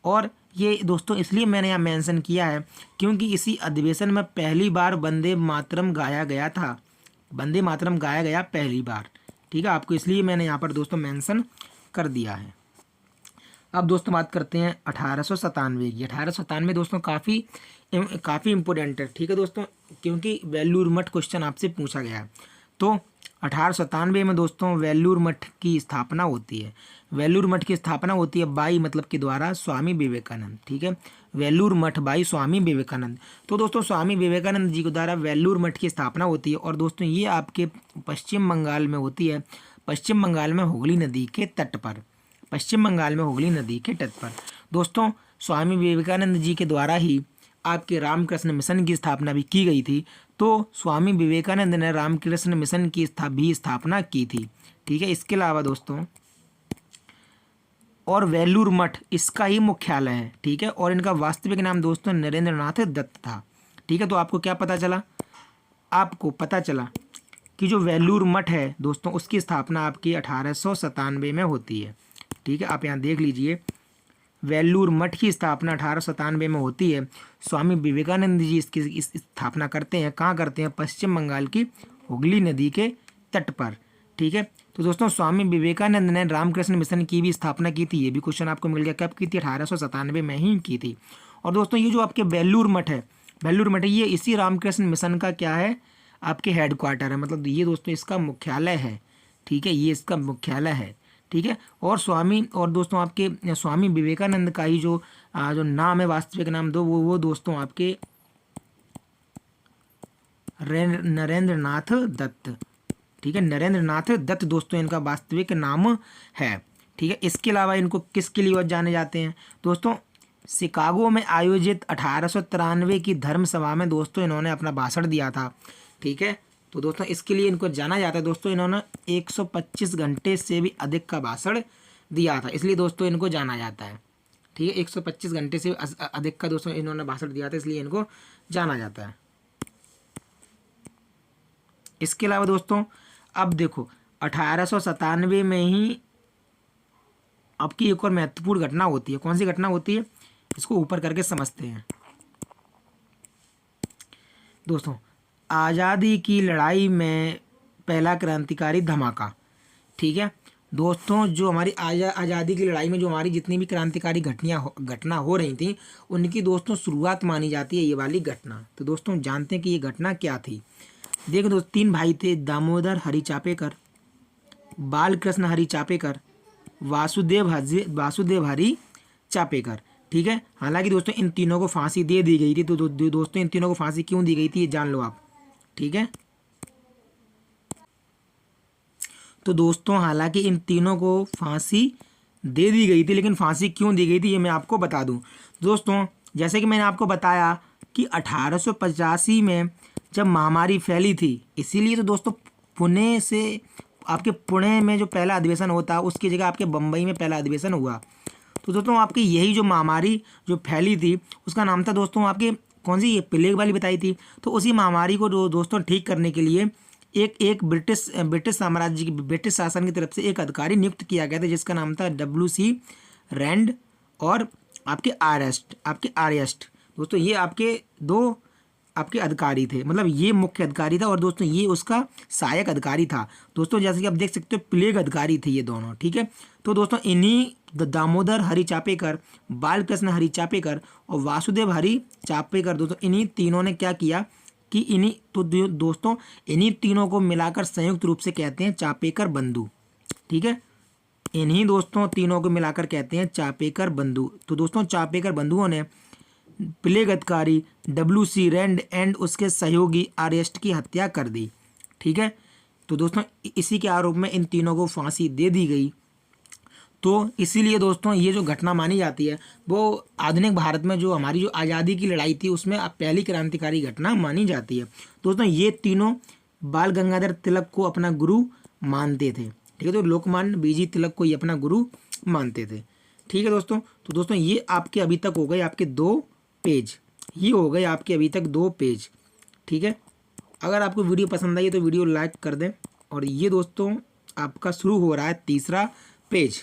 और ये दोस्तों इसलिए मैंने यहाँ मेंशन किया है क्योंकि इसी अधिवेशन में पहली बार वंदे मातरम गाया गया था, वंदे मातरम गाया गया पहली बार। ठीक है, आपको इसलिए मैंने यहाँ पर दोस्तों मेंशन कर दिया है। अब दोस्तों बात करते हैं 1897 की। 1897 दोस्तों काफ़ी इंपॉर्टेंट है। ठीक है दोस्तों, क्योंकि वेल्लूर मठ क्वेश्चन आपसे पूछा गया है। तो 1897 में दोस्तों वेल्लूर मठ की स्थापना होती है। वेल्लूर मठ की स्थापना होती है बाई मतलब के द्वारा स्वामी विवेकानंद। ठीक है, वेल्लूर मठ बाई स्वामी विवेकानंद। तो दोस्तों स्वामी विवेकानंद जी के द्वारा वेल्लूर मठ की स्थापना होती है और दोस्तों ये आपके पश्चिम बंगाल में होती है, पश्चिम बंगाल में हुगली नदी के तट पर, पश्चिम बंगाल में हुगली नदी के तट पर। दोस्तों स्वामी विवेकानंद जी के द्वारा ही आपके रामकृष्ण मिशन की स्थापना भी की गई थी। तो स्वामी विवेकानंद ने रामकृष्ण मिशन की भी स्थापना की थी। ठीक है, इसके अलावा दोस्तों और वेल्लूर मठ इसका ही मुख्यालय है। ठीक है, और इनका वास्तविक नाम दोस्तों नरेंद्रनाथ दत्त था। ठीक है, तो आपको क्या पता चला? आपको पता चला कि जो वेल्लूर मठ है दोस्तों उसकी स्थापना आपकी 1897 में होती है। ठीक है, आप यहाँ देख लीजिए, वेल्लूर मठ की स्थापना 1897 में होती है। स्वामी विवेकानंद जी इसकी स्थापना करते हैं, कहाँ करते हैं? पश्चिम बंगाल की हुगली नदी के तट पर। ठीक है, तो दोस्तों स्वामी विवेकानंद ने रामकृष्ण मिशन की भी स्थापना की थी। ये भी क्वेश्चन आपको मिल गया, कब की थी? 1897 में ही की थी। और दोस्तों ये जो आपके वेल्लूर मठ है, वेल्लूर मठ है, ये इसी रामकृष्ण मिशन का क्या है? आपके हेडक्वार्टर है, मतलब ये दोस्तों इसका मुख्यालय है। ठीक है, ये इसका मुख्यालय है। ठीक है, और दोस्तों आपके स्वामी विवेकानंद का ही जो नाम है, वास्तविक नाम दो वो दोस्तों आपके नरेंद्रनाथ दत्त। ठीक है, नरेंद्रनाथ दत्त दोस्तों इनका वास्तविक नाम है। ठीक है, इसके अलावा इनको किसके लिए जाने जाते हैं दोस्तों? शिकागो में आयोजित 1893 की धर्म सभा में दोस्तों इन्होंने अपना भाषण दिया था। ठीक है, तो दोस्तों इसके लिए इनको जाना जाता है। दोस्तों इन्होंने 125 घंटे से भी अधिक का भाषण दिया था, इसलिए दोस्तों इनको जाना जाता है। ठीक है, 125 घंटे से अधिक का दोस्तों इन्होंने भाषण दिया था, इसलिए इनको जाना जाता है। इसके अलावा दोस्तों अब देखो 1897 में ही आपकी एक और महत्वपूर्ण घटना होती है। कौन सी घटना होती है? इसको ऊपर करके समझते हैं दोस्तों। आज़ादी की लड़ाई में पहला क्रांतिकारी धमाका। ठीक है दोस्तों, जो हमारी आज़ादी की लड़ाई में जो हमारी जितनी भी क्रांतिकारी घटना हो रही थी उनकी दोस्तों शुरुआत मानी जाती है ये वाली घटना। तो दोस्तों जानते हैं कि ये घटना क्या थी। देखो दोस्तों, 3 भाई थे, दामोदर हरि चापेकर, बालकृष्ण हरि चापेकर, वासुदेव हरि चापेकर। ठीक है, हालांकि दोस्तों इन तीनों को फांसी दे दी गई थी। तो दोस्तों इन तीनों को फांसी क्यों दी गई थी ये जान लो आप। ठीक है, तो दोस्तों हालांकि इन तीनों को फांसी दे दी गई थी, लेकिन फांसी क्यों दी गई थी ये मैं आपको बता दूं। दोस्तों जैसे कि मैंने आपको बताया कि 1885 में जब महामारी फैली थी, इसीलिए तो दोस्तों पुणे से आपके पुणे में जो पहला अधिवेशन होता उसकी जगह आपके बम्बई में पहला अधिवेशन हुआ। तो दोस्तों आपकी यही जो महामारी जो फैली थी उसका नाम था दोस्तों आपके कौन सी? ये प्लेग वाली बताई थी। तो उसी महामारी को दोस्तों ठीक करने के लिए एक ब्रिटिश साम्राज्य की ब्रिटिश शासन की तरफ से एक अधिकारी नियुक्त किया गया था जिसका नाम था WC रैंड और आपके आर्यस्ट। दोस्तों ये आपके 2 आपके अधिकारी थे, मतलब ये मुख्य अधिकारी था और दोस्तों ये उसका सहायक अधिकारी था। दोस्तों जैसे कि आप देख सकते हो प्लेग अधिकारी थे ये दोनों, ठीक है। तो दोस्तों इन्हीं दामोदर हरि चापेकर, बालकृष्ण हरि चापेकर और वासुदेव हरि चापेकर, दोस्तों इन्हीं तीनों ने क्या किया कि दोस्तों इन्हीं तीनों को मिलाकर संयुक्त रूप से कहते हैं चापेकर बंधु, ठीक है। इन्हीं दोस्तों तीनों को मिलाकर कहते हैं चापेकर बंधु। तो दोस्तों चापेकर बंधुओं ने प्लेग अधिकारी WC रैंड एंड उसके सहयोगी आर्यस्ट की हत्या कर दी, ठीक है। तो दोस्तों इसी के आरोप में इन तीनों को फांसी दे दी गई। तो इसीलिए दोस्तों ये जो घटना मानी जाती है वो आधुनिक भारत में जो हमारी जो आज़ादी की लड़ाई थी उसमें पहली क्रांतिकारी घटना मानी जाती है। दोस्तों ये तीनों बाल गंगाधर तिलक को अपना गुरु मानते थे, ठीक है। तो लोकमान्य बीजी तिलक को ये अपना गुरु मानते थे, ठीक है दोस्तों। तो दोस्तों ये आपके अभी तक हो गए आपके 2 पेज, ये हो गए आपके अभी तक 2 पेज, ठीक है। अगर आपको वीडियो पसंद आई तो वीडियो लाइक कर दें। और ये दोस्तों आपका शुरू हो रहा है 3रा पेज,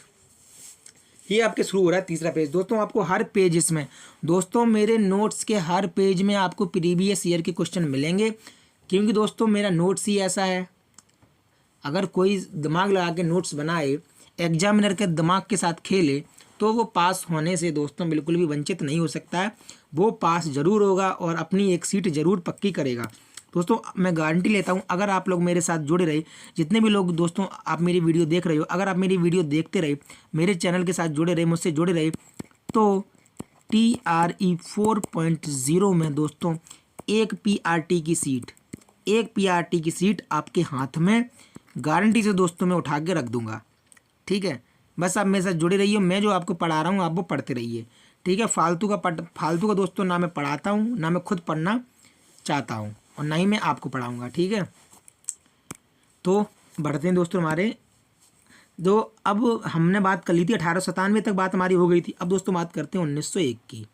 ये आपके शुरू हो रहा है 3रा पेज। दोस्तों आपको हर पेज इसमें दोस्तों मेरे नोट्स के हर पेज में आपको प्रीवियस ईयर के क्वेश्चन मिलेंगे, क्योंकि दोस्तों मेरा नोट्स ही ऐसा है। अगर कोई दिमाग लगा के नोट्स बनाए, एग्जामिनर के दिमाग के साथ खेले, तो वो पास होने से दोस्तों बिल्कुल भी वंचित नहीं हो सकता है, वो पास ज़रूर होगा और अपनी एक सीट ज़रूर पक्की करेगा। दोस्तों मैं गारंटी लेता हूँ, अगर आप लोग मेरे साथ जुड़े रहे, जितने भी लोग दोस्तों आप मेरी वीडियो देख रहे हो, अगर आप मेरी वीडियो देखते रहे, मेरे चैनल के साथ जुड़े रहे, मुझसे जुड़े रहे, तो TRE 4.0 में दोस्तों एक PRT की सीट आपके हाथ में गारंटी से दोस्तों मैं उठा के रख दूंगा, ठीक है। बस आप मेरे साथ जुड़े रहिए, मैं जो आपको पढ़ा रहा हूँ आप वो पढ़ते रहिए, ठीक है। फालतू का दोस्तों ना मैं पढ़ाता हूँ, ना मैं खुद पढ़ना चाहता हूँ और ना ही मैं आपको पढ़ाऊँगा, ठीक है। तो बढ़ते हैं दोस्तों हमारे जो, अब हमने बात कर ली थी 1897 तक बात हमारी हो गई थी। अब दोस्तों बात करते हैं 1901 की,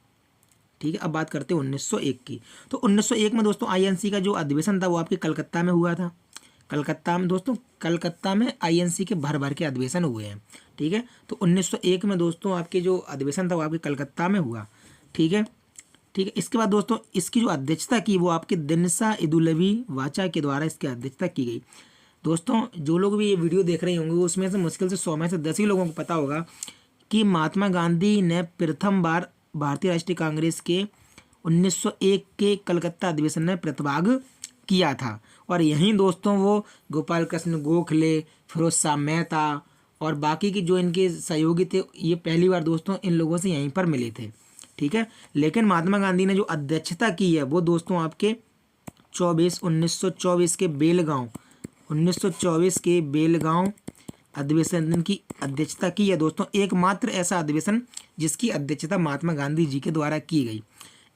ठीक है। अब बात करते हैं 1901 की। तो 1901 में दोस्तों INC का जो अधिवेशन था वो आपके कलकत्ता में हुआ था। कलकत्ता में दोस्तों, कलकत्ता में INC के भर के अधिवेशन हुए हैं, ठीक है। तो 1901 में दोस्तों आपके जो अधिवेशन था वो आपके कलकत्ता में हुआ, ठीक है। इसके बाद दोस्तों इसकी जो अध्यक्षता की वो आपके दिनसा इदुलवी वाचा के द्वारा इसकी अध्यक्षता की गई। दोस्तों जो लोग भी ये वीडियो देख रहे होंगे उसमें से मुश्किल से 100 में से 10 ही लोगों को पता होगा कि महात्मा गांधी ने प्रथम बार भारतीय राष्ट्रीय कांग्रेस के 1901 के कलकत्ता अधिवेशन में प्रतिभाग किया था। और यहीं दोस्तों वो गोपाल कृष्ण गोखले, फिरोज शाह मेहता और बाकी की जो इनके सहयोगी थे, ये पहली बार दोस्तों इन लोगों से यहीं पर मिले थे, ठीक है। लेकिन महात्मा गांधी ने जो अध्यक्षता की है वो दोस्तों आपके 1924 के बेलगांव अधिवेशन की अध्यक्षता की है दोस्तों। एकमात्र ऐसा अधिवेशन जिसकी अध्यक्षता महात्मा गांधी जी के द्वारा की गई।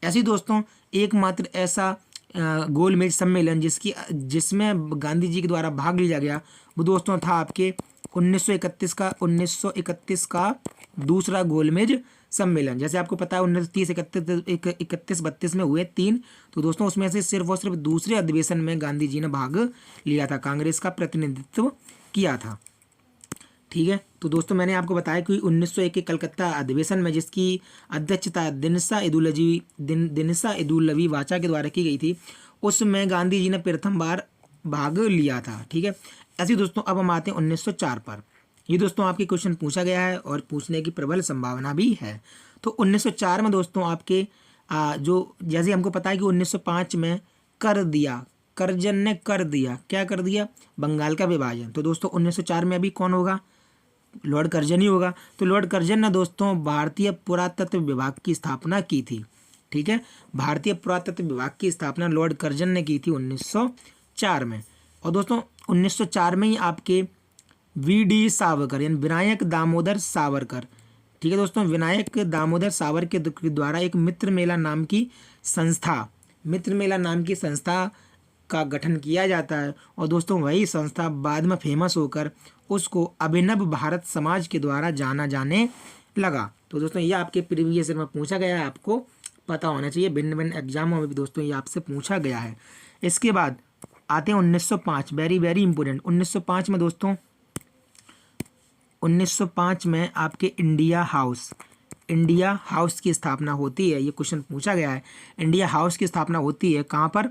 ऐसी दोस्तों एकमात्र ऐसा गोलमेज सम्मेलन जिसमें गांधी जी के द्वारा भाग लिया गया वो दोस्तों था आपके 1931 का दूसरा गोलमेज सम्मेलन। जैसे आपको पता है 1930, 31, 32 में हुए 3, तो दोस्तों उसमें से सिर्फ और सिर्फ दूसरे अधिवेशन में गांधी जी ने भाग लिया था, कांग्रेस का प्रतिनिधित्व किया था, ठीक है। तो दोस्तों मैंने आपको बताया कि 1901 के कलकत्ता अधिवेशन में जिसकी अध्यक्षता दिनसा इदुलवी वाचा के द्वारा की गई थी, उसमें गांधी जी ने प्रथम बार भाग लिया था, ठीक है। ऐसे दोस्तों अब हम आते हैं 1904 पर। ये दोस्तों आपके क्वेश्चन पूछा गया है और पूछने की प्रबल संभावना भी है। तो 1904 में दोस्तों आपके जो जैसे हमको पता है कि 1905 में कर्जन ने कर दिया, क्या कर दिया, बंगाल का विभाजन। तो दोस्तों 1904 में अभी कौन होगा, लॉर्ड कर्जन ही होगा। तो लॉर्ड कर्जन ने दोस्तों भारतीय पुरातत्व विभाग की स्थापना की थी, ठीक है। भारतीय पुरातत्व विभाग की स्थापना लॉर्ड कर्जन ने की थी 1904 में। और दोस्तों 1904 में ही आपके VD सावरकर यानी विनायक दामोदर सावरकर, ठीक है दोस्तों, विनायक दामोदर सावरकर के द्वारा एक मित्र मेला नाम की संस्था का गठन किया जाता है। और दोस्तों वही संस्था बाद में फेमस होकर उसको अभिनव भारत समाज के द्वारा जाना जाने लगा। तो दोस्तों ये आपके प्रीवियस ईयर में पूछा गया है, आपको पता होना चाहिए, भिन्न भिन्न एग्जामों में भी दोस्तों ये आपसे पूछा गया है। इसके बाद आते हैं 1905, वेरी वेरी इंपॉर्टेंट। 1905 में दोस्तों 1905 में आपके इंडिया हाउस, इंडिया हाउस की स्थापना होती है? ये क्वेश्चन पूछा गया है। इंडिया हाउस की स्थापना होती है कहाँ पर?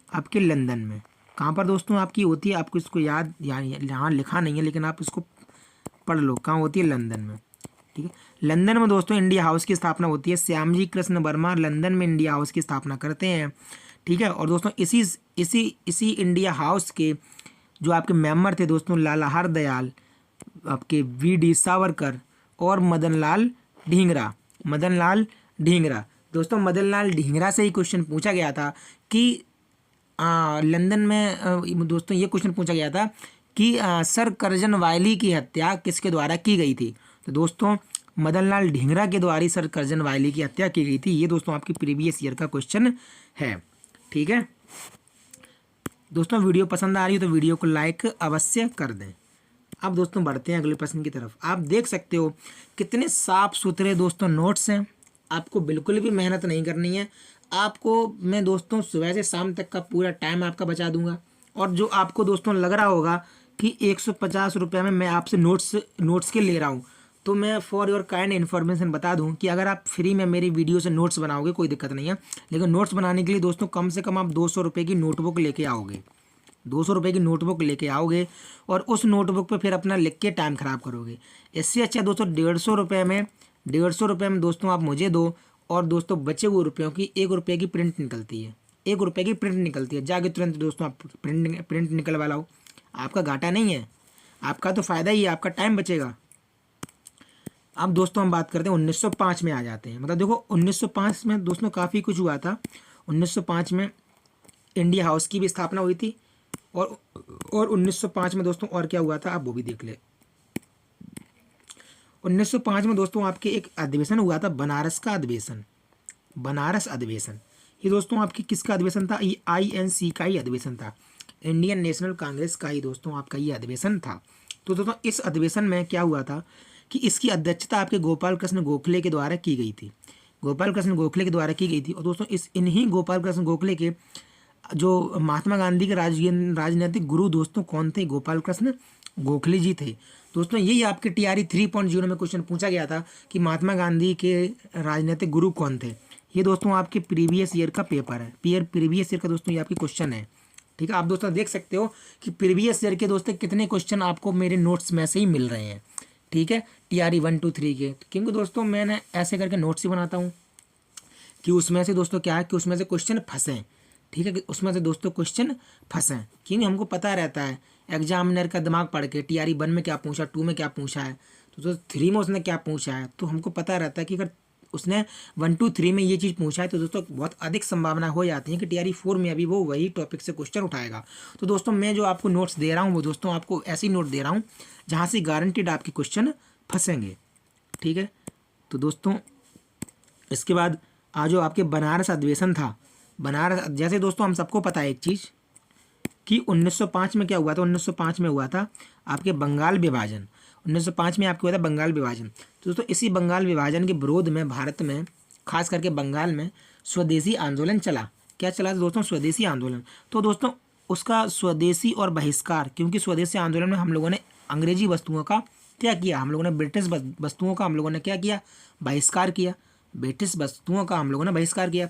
आपके लंदन में। कहाँ पर दोस्तों आपकी होती है? आपको इसको याद यहाँ लिखा नहीं है, लेकिन आप इसको पढ़ लो। कहाँ होती है? लंदन में। ठीक है, लंदन में दोस्तों इंडिया हाउस की स्थापना होती है। श्यामजी कृष्ण वर्मा लंदन में इंडिया हाउस की स्थापना करते हैं। ठीक है, और दोस्तों इसी इंडिया हाउस के जो आपके मेंबर थे दोस्तों, लाला हरदयाल, आपके वी.डी. सावरकर और मदनलाल ढींगरा। दोस्तों मदनलाल ढींगरा से ही क्वेश्चन पूछा गया था कि लंदन में दोस्तों ये क्वेश्चन पूछा गया था कि सर कर्जन वायली की हत्या किसके द्वारा की गई थी? तो दोस्तों मदनलाल ढींगरा के द्वारा सर कर्जन वायली की हत्या की गई थी। ये दोस्तों आपकी प्रीवियस ईयर का क्वेश्चन है। ठीक है दोस्तों, वीडियो पसंद आ रही है तो वीडियो को लाइक अवश्य कर दें। अब दोस्तों बढ़ते हैं अगले प्रश्न की तरफ। आप देख सकते हो कितने साफ सुथरे दोस्तों नोट्स हैं। आपको बिल्कुल भी मेहनत नहीं करनी है। आपको मैं दोस्तों सुबह से शाम तक का पूरा टाइम आपका बचा दूंगा। और जो आपको दोस्तों लग रहा होगा कि 150 रुपये में मैं आपसे नोट्स के ले रहा हूँ, तो मैं फॉर योर काइंड इन्फॉर्मेशन बता दूं कि अगर आप फ्री में मेरी वीडियो से नोट्स बनाओगे कोई दिक्कत नहीं है, लेकिन नोट्स बनाने के लिए दोस्तों कम से कम आप 200 रुपये की नोटबुक लेके आओगे। 200 रुपये की नोटबुक लेके आओगे और उस नोटबुक पे फिर अपना लिख के टाइम ख़राब करोगे। इससे अच्छा दोस्तों 150 रुपये में दोस्तों आप मुझे दो, और दोस्तों बचे हुए रुपयों की 1 रुपये की प्रिंट निकलती है। 1 रुपये की प्रिंट निकलती है, जाके तुरंत दोस्तों आप प्रिंट निकलवा लाओ। आपका घाटा नहीं है, आपका तो फ़ायदा ही है, आपका टाइम बचेगा। अब दोस्तों हम बात करते हैं 1905 में आ जाते हैं। मतलब देखो 1905 में दोस्तों काफ़ी कुछ हुआ था। 1905 में इंडिया हाउस की भी स्थापना हुई थी, और 1905 में दोस्तों और क्या हुआ था आप वो भी देख ले। 1905 में दोस्तों आपके एक अधिवेशन हुआ था, बनारस का अधिवेशन। बनारस अधिवेशन ये दोस्तों आपकी किसका अधिवेशन था? ये INC का ही अधिवेशन था, इंडियन नेशनल कांग्रेस का ही दोस्तों आपका ये अधिवेशन था। तो दोस्तों इस अधिवेशन में क्या हुआ था कि इसकी अध्यक्षता आपके गोपाल कृष्ण गोखले के द्वारा की गई थी। गोपाल कृष्ण गोखले के द्वारा की गई थी। और दोस्तों इन्हीं गोपाल कृष्ण गोखले के जो महात्मा गांधी के राजनीतिक गुरु दोस्तों कौन थे? गोपाल कृष्ण गोखले जी थे। दोस्तों यही आपके TRE 3.0 में क्वेश्चन पूछा गया था कि महात्मा गांधी के राजनीतिक गुरु कौन थे। ये दोस्तों आपके प्रीवियस ईयर का पेपर है, प्रीवियस ईयर का दोस्तों ये आपकी क्वेश्चन है। ठीक है, आप दोस्तों देख सकते हो कि प्रीवियस ईयर के दोस्तों कितने क्वेश्चन आपको मेरे नोट्स में से ही मिल रहे हैं। ठीक है, TRE 1, 2, 3 के, क्योंकि दोस्तों मैंने ऐसे करके नोट्स ही बनाता हूँ कि उसमें से दोस्तों क्या है कि उसमें से क्वेश्चन फंसें। ठीक है, कि उसमें से दोस्तों क्वेश्चन फंसें, क्योंकि हमको पता रहता है एग्जामिनर का दिमाग पढ़ के TRE 1 में क्या पूछा, 2 में क्या पूछा है, तो 3 में उसने क्या पूछा है, तो हमको पता रहता है कि अगर उसने 1, 2, 3 में ये चीज़ पूछा है तो दोस्तों बहुत अधिक संभावना हो जाती है कि TRE 4 में अभी वो वही टॉपिक से क्वेश्चन उठाएगा। तो दोस्तों मैं जो आपको नोट्स दे रहा हूँ वो दोस्तों आपको ऐसी नोट दे रहा हूँ जहाँ से गारंटीड आपके क्वेश्चन फंसेंगे। ठीक है, तो दोस्तों इसके बाद आज जो आपके बनारस अधिवेशन था, बनारस जैसे दोस्तों हम सबको पता है एक चीज़ कि 1905 में क्या हुआ था? 1905 में हुआ था आपके बंगाल विभाजन। 1905 में आपके हुआ था बंगाल विभाजन। तो दोस्तों इसी बंगाल विभाजन के विरोध में भारत में खास करके बंगाल में स्वदेशी आंदोलन चला। क्या चला था दोस्तों? स्वदेशी आंदोलन। तो दोस्तों उसका स्वदेशी और बहिष्कार, क्योंकि स्वदेशी आंदोलन में हम लोगों ने अंग्रेजी वस्तुओं का क्या किया? हम लोगों ने ब्रिटिश वस्तुओं का हम लोगों ने क्या किया? बहिष्कार किया। ब्रिटिश वस्तुओं का हम लोगों ने बहिष्कार किया।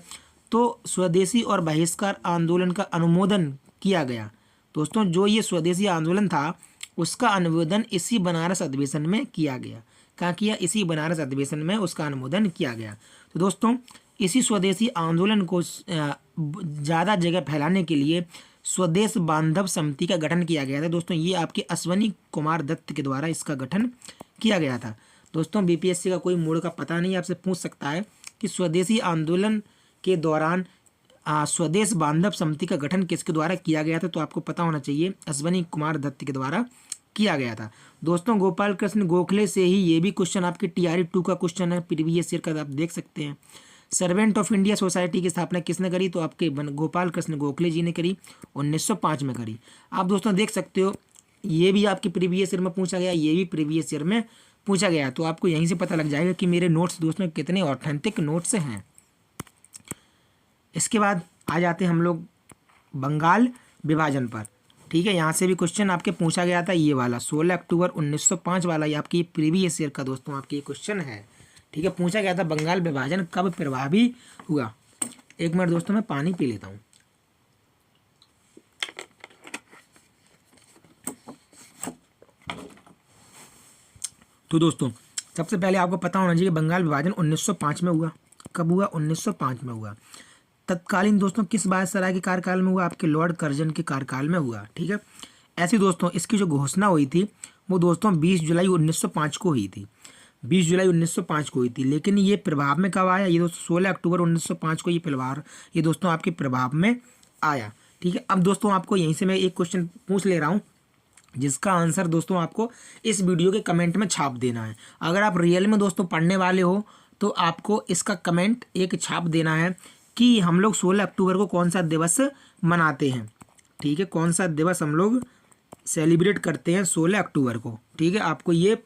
तो स्वदेशी और बहिष्कार आंदोलन का अनुमोदन किया गया। दोस्तों जो ये स्वदेशी आंदोलन था उसका अनुमोदन इसी बनारस अधिवेशन में किया गया। कहाँ किया? इसी बनारस अधिवेशन में उसका अनुमोदन किया गया। तो दोस्तों इसी स्वदेशी आंदोलन को ज़्यादा जगह फैलाने के लिए स्वदेश बांधव समिति का गठन किया गया था। दोस्तों ये आपके अश्वनी कुमार दत्त के द्वारा इसका गठन किया गया था। दोस्तों BPSC का कोई मोड़ का पता नहीं, आपसे पूछ सकता है कि स्वदेशी आंदोलन के दौरान स्वदेश बांधव समिति का गठन किसके द्वारा किया गया था? तो आपको पता होना चाहिए अश्वनी कुमार दत्त के द्वारा किया गया था। दोस्तों गोपाल कृष्ण गोखले से ही ये भी क्वेश्चन आपके TRE 2 का क्वेश्चन है, प्रीवियस ईयर का, आप देख सकते हैं। सर्वेंट ऑफ इंडिया सोसाइटी की स्थापना किसने करी? तो आपके गोपाल कृष्ण गोखले जी ने करी, 1905 में करी। आप दोस्तों देख सकते हो ये भी आपके प्रीवियस ईयर में पूछा गया, ये भी प्रीवियस ईयर में पूछा गया। तो आपको यहीं से पता लग जाएगा कि मेरे नोट्स दोस्तों कितने ऑथेंटिक नोट्स हैं। इसके बाद आ जाते हैं हम लोग बंगाल विभाजन पर। ठीक है, यहाँ से भी क्वेश्चन आपके पूछा गया था, ये वाला 16 अक्टूबर 1905 वाला, ये आपकी प्रीवियस ईयर का दोस्तों आपकी क्वेश्चन है। ठीक है, पूछा गया था बंगाल विभाजन कब प्रभावी हुआ। एक मिनट दोस्तों मैं पानी पी लेता हूँ। तो दोस्तों सबसे पहले आपको पता होना चाहिए बंगाल विभाजन 1905 में हुआ। कब हुआ? 1905 में हुआ। तत्कालीन दोस्तों किस वायसराय के कार्यकाल में हुआ? आपके लॉर्ड कर्जन के कार्यकाल में हुआ। ठीक है, ऐसे दोस्तों इसकी जो घोषणा हुई थी वो दोस्तों 20 जुलाई 1905 को हुई थी। 20 जुलाई 1905 को हुई थी, लेकिन ये प्रभाव में कब आया? ये दोस्तों 16 अक्टूबर 1905 को ये दोस्तों आपके प्रभाव में आया। ठीक है, अब दोस्तों आपको यहीं से मैं एक क्वेश्चन पूछ ले रहा हूँ जिसका आंसर दोस्तों आपको इस वीडियो के कमेंट में छाप देना है। अगर आप रियल में दोस्तों पढ़ने वाले हो तो आपको इसका कमेंट एक छाप देना है कि हम लोग 16 अक्टूबर को कौन सा दिवस मनाते हैं। ठीक है, कौन सा दिवस हम लोग सेलिब्रेट करते हैं 16 अक्टूबर को। ठीक है, आपको ये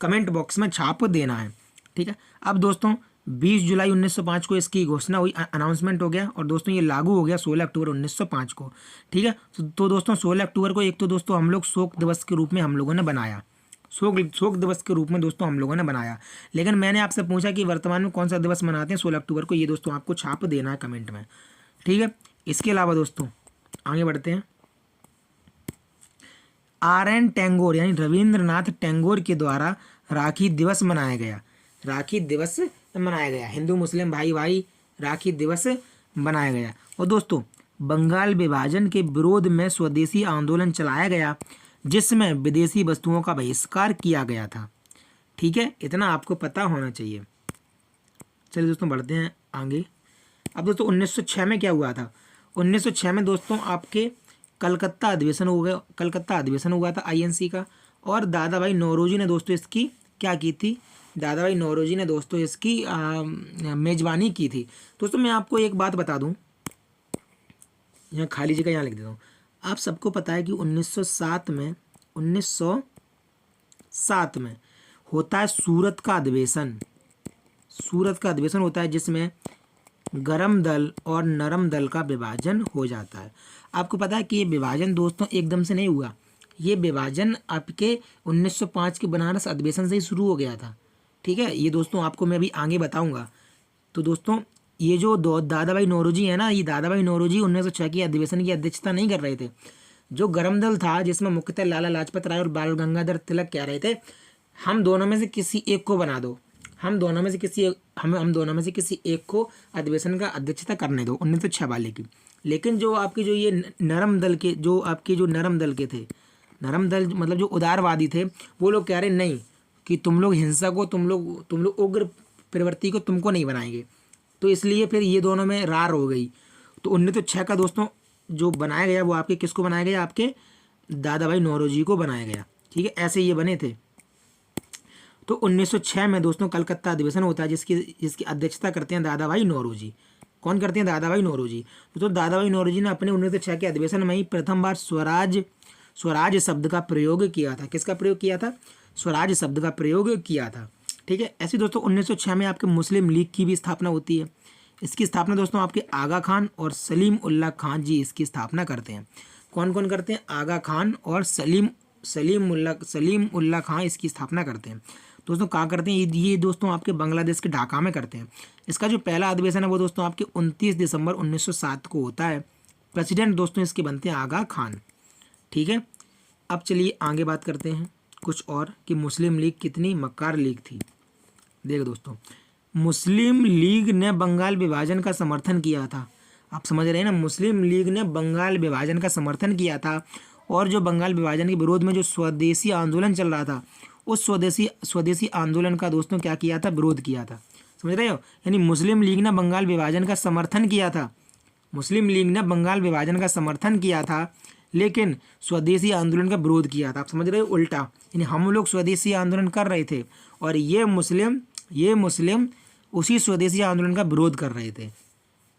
कमेंट बॉक्स में छाप देना है। ठीक है, अब दोस्तों 20 जुलाई 1905 को इसकी घोषणा हुई, अनाउंसमेंट हो गया और दोस्तों ये लागू हो गया 16 अक्टूबर 1905 को। ठीक है, तो दोस्तों 16 अक्टूबर को एक तो दोस्तों हम लोग शोक दिवस के रूप में हम लोगों ने बनाया, शोक दिवस के रूप में दोस्तों हम लोगों ने बनाया। लेकिन मैंने आपसे पूछा कि वर्तमान में कौन सा दिवस मनाते हैं 16 अक्टूबर को, ये दोस्तों आपको छाप देना है कमेंट में। ठीक है, इसके अलावा दोस्तों आगे बढ़ते हैं। RN टैगोर यानी रविंद्रनाथ टैगोर के द्वारा राखी दिवस मनाया गया। राखी दिवस मनाया गया, हिंदू मुस्लिम भाई भाई राखी दिवस मनाया गया। और दोस्तों बंगाल विभाजन के विरोध में स्वदेशी आंदोलन चलाया गया जिसमें विदेशी वस्तुओं का बहिष्कार किया गया था। ठीक है, इतना आपको पता होना चाहिए। चलिए दोस्तों बढ़ते हैं आगे। अब दोस्तों 1906 में क्या हुआ था? 1906 में दोस्तों आपके कलकत्ता अधिवेशन हो गया, कलकत्ता अधिवेशन हुआ था INC का, और दादा भाई नौरोजी ने दोस्तों इसकी क्या की थी? दादा भाई नौरोजी ने दोस्तों इसकी मेजबानी की थी। दोस्तों मैं आपको एक बात बता दूं, यहाँ खाली जगह यहाँ लिख देता हूँ। आप सबको पता है कि 1907 में होता है सूरत का अधिवेशन। सूरत का अधिवेशन होता है जिसमें गरम दल और नरम दल का विभाजन हो जाता है। आपको पता है कि ये विभाजन दोस्तों एकदम से नहीं हुआ, ये विभाजन आपके 1905 के बनारस अधिवेशन से ही शुरू हो गया था। ठीक है, ये दोस्तों आपको मैं अभी आगे बताऊंगा। तो दोस्तों ये जो दादा भाई नौरोजी है ना, ये दादा भाई नौरोजी 1906 की अधिवेशन की अध्यक्षता नहीं कर रहे थे। जो गरम दल था जिसमें मुख्यतः लाला लाजपत राय और बाल गंगाधर तिलक कह रहे थे हम दोनों में से किसी एक को बना दो, हम दोनों में से किसी एक को अधिवेशन का अध्यक्षता करने दो 1906 वाले की। लेकिन जो आपकी जो ये नरम दल के थे, नरम दल मतलब जो उदारवादी थे, वो लोग कह रहे नहीं कि तुम लोग हिंसा को, तुम लोग उग्र प्रवृत्ति को तुमको नहीं बनाएंगे। तो इसलिए फिर ये दोनों में रार हो गई। तो 1906 का दोस्तों जो बनाया गया वो आपके किसको बनाया गया? आपके दादा भाई नौरोजी को बनाया गया। ठीक है, ऐसे ये बने थे। तो 1906 में दोस्तों कलकत्ता अधिवेशन होता है जिसकी अध्यक्षता करते हैं दादा भाई नौरोजी। कौन करते हैं? दादा भाई नौरोजी। तो दादा भाई नौरोजी ने अपने 1906 के अधिवेशन में ही प्रथम बार स्वराज शब्द का प्रयोग किया था। किसका प्रयोग किया था? स्वराज शब्द का प्रयोग किया था। ठीक है, ऐसे दोस्तों 1906 में आपके मुस्लिम लीग की भी स्थापना होती है। इसकी स्थापना दोस्तों आपके आगा खान और सलीम उल्लाह खान जी इसकी स्थापना करते हैं। कौन कौन करते हैं? आगा खान और सलीम उल्लाह खान इसकी स्थापना करते हैं। दोस्तों कहाँ करते हैं? ये दोस्तों आपके बांग्लादेश के ढाका में करते हैं। इसका जो पहला अधिवेशन है वो दोस्तों आपके 29 दिसंबर 1907 को होता है। प्रेसिडेंट दोस्तों इसके बनते हैं आगा खान। ठीक है, अब चलिए आगे बात करते हैं कुछ और कि मुस्लिम लीग कितनी मक्कार लीग थी। देखो दोस्तों, मुस्लिम लीग ने बंगाल विभाजन का समर्थन किया था। आप समझ रहे हैं ना, मुस्लिम लीग ने बंगाल विभाजन का समर्थन किया था। और जो बंगाल विभाजन के विरोध में जो स्वदेशी आंदोलन चल रहा था, उस स्वदेशी आंदोलन का दोस्तों क्या किया था? विरोध किया था। समझ रहे हो, यानी मुस्लिम लीग ने बंगाल विभाजन का समर्थन किया था। मुस्लिम लीग ने बंगाल विभाजन का समर्थन किया था लेकिन स्वदेशी आंदोलन का विरोध किया था। आप समझ रहे हो, उल्टा, यानी हम लोग स्वदेशी आंदोलन कर रहे थे और ये मुस्लिम उसी स्वदेशी आंदोलन का विरोध कर रहे थे।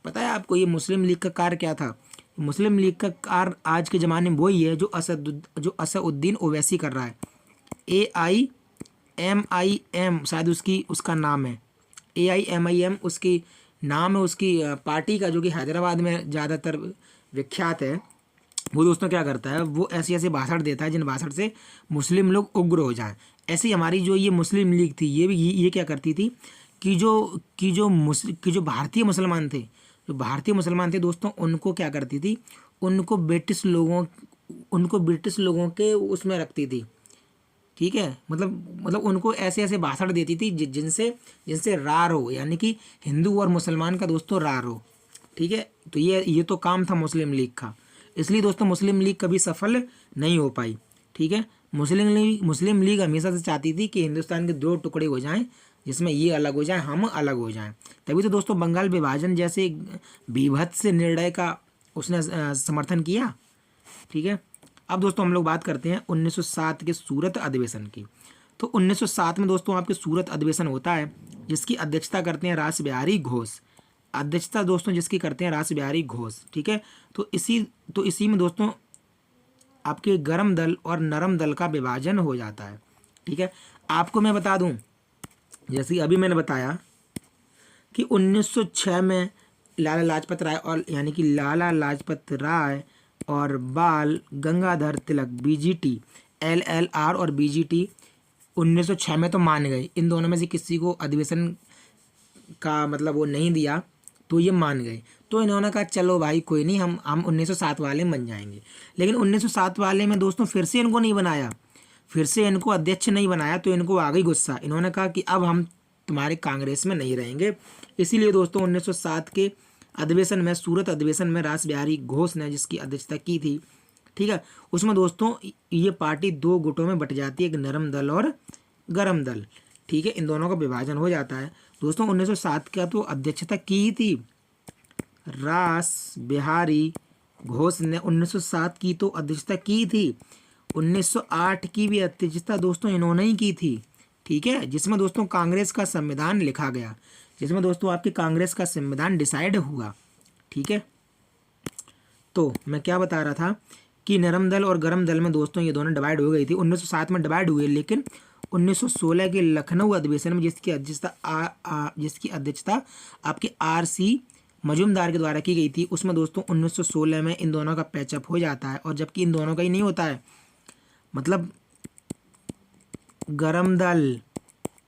पता है आपको ये मुस्लिम लीग का कार्य क्या था? मुस्लिम लीग का कार्य आज के ज़माने में वही है जो असदुद्दीन ओवैसी कर रहा है। AIMIM शायद उसका नाम है, AIMIM उसकी नाम है उसकी पार्टी का, जो कि हैदराबाद में ज़्यादातर विख्यात है। वो दोस्तों क्या करता है? वो ऐसे भाषण देता है जिन भाषण से मुस्लिम लोग उग्र हो जाएं। ऐसे ही हमारी जो ये मुस्लिम लीग थी ये क्या करती थी जो भारतीय मुसलमान थे, जो भारतीय मुसलमान थे दोस्तों, उनको क्या करती थी, उनको ब्रिटिश लोगों के उसमें रखती थी। ठीक है, मतलब उनको ऐसे ऐसे भाषण देती थी जिनसे रार हो, यानी कि हिंदू और मुसलमान का दोस्तों रार हो। ठीक है, तो ये तो काम था मुस्लिम लीग का, इसलिए दोस्तों मुस्लिम लीग कभी सफल नहीं हो पाई। ठीक है, मुस्लिम लीग हमेशा से चाहती थी कि हिंदुस्तान के दो टुकड़े हो जाएं, जिसमें ये अलग हो जाए, हम अलग हो जाएं। तभी तो दोस्तों बंगाल विभाजन जैसे बीभत्स निर्णय का उसने समर्थन किया। ठीक है, अब दोस्तों हम लोग बात करते हैं 1907 के सूरत अधिवेशन की। तो 1907 में दोस्तों आपके सूरत अधिवेशन होता है, जिसकी अध्यक्षता करते हैं रास बिहारी घोष। अध्यक्षता दोस्तों जिसकी करते हैं रास बिहारी घोष। ठीक है, तो इसी में दोस्तों आपके गर्म दल और नरम दल का विभाजन हो जाता है। ठीक है, आपको मैं बता दूं, जैसे अभी मैंने बताया कि 1906 में लाला लाजपत राय और यानी कि लाला लाजपत राय और बाल गंगाधर तिलक बीजीटी, LLR और बीजीटी 1906 में तो मान गए। इन दोनों में से किसी को अधिवेशन का मतलब वो नहीं दिया, तो ये मान गए। तो इन्होंने कहा चलो भाई कोई नहीं, हम 1907 वाले बन जाएंगे। लेकिन 1907 वाले में दोस्तों फिर से इनको नहीं बनाया, फिर से इनको अध्यक्ष नहीं बनाया, तो इनको आ गई गुस्सा। इन्होंने कहा कि अब हम तुम्हारे कांग्रेस में नहीं रहेंगे। इसीलिए दोस्तों 1907 के अधिवेशन में, सूरत अधिवेशन में रास बिहारी घोष ने जिसकी अध्यक्षता की थी, ठीक है, उसमें दोस्तों ये पार्टी दो गुटों में बट जाती है, एक नरम दल और गरम दल। ठीक है, इन दोनों का विभाजन हो जाता है। दोस्तों 1907 का तो अध्यक्षता की ही थी रास बिहारी घोष ने, 1907 की तो अध्यक्षता की थी। 1908 की भी अध्यक्षता दोस्तों इन्होंने ही की थी। ठीक है, जिसमें दोस्तों कांग्रेस का संविधान लिखा गया, जिसमें दोस्तों आपकी कांग्रेस का संविधान डिसाइड हुआ। ठीक है, तो मैं क्या बता रहा था कि नरम दल और गरम दल में दोस्तों ये दोनों डिवाइड हो गई थी। 1907 में डिवाइड हुए, लेकिन 1916 के लखनऊ अधिवेशन में जिसकी अध्यक्षता आपके RC मजूमदार के द्वारा की गई थी, उसमें दोस्तों 1916 में इन दोनों का पैचअप हो जाता है। और जबकि इन दोनों का ही नहीं होता है, मतलब गरम दल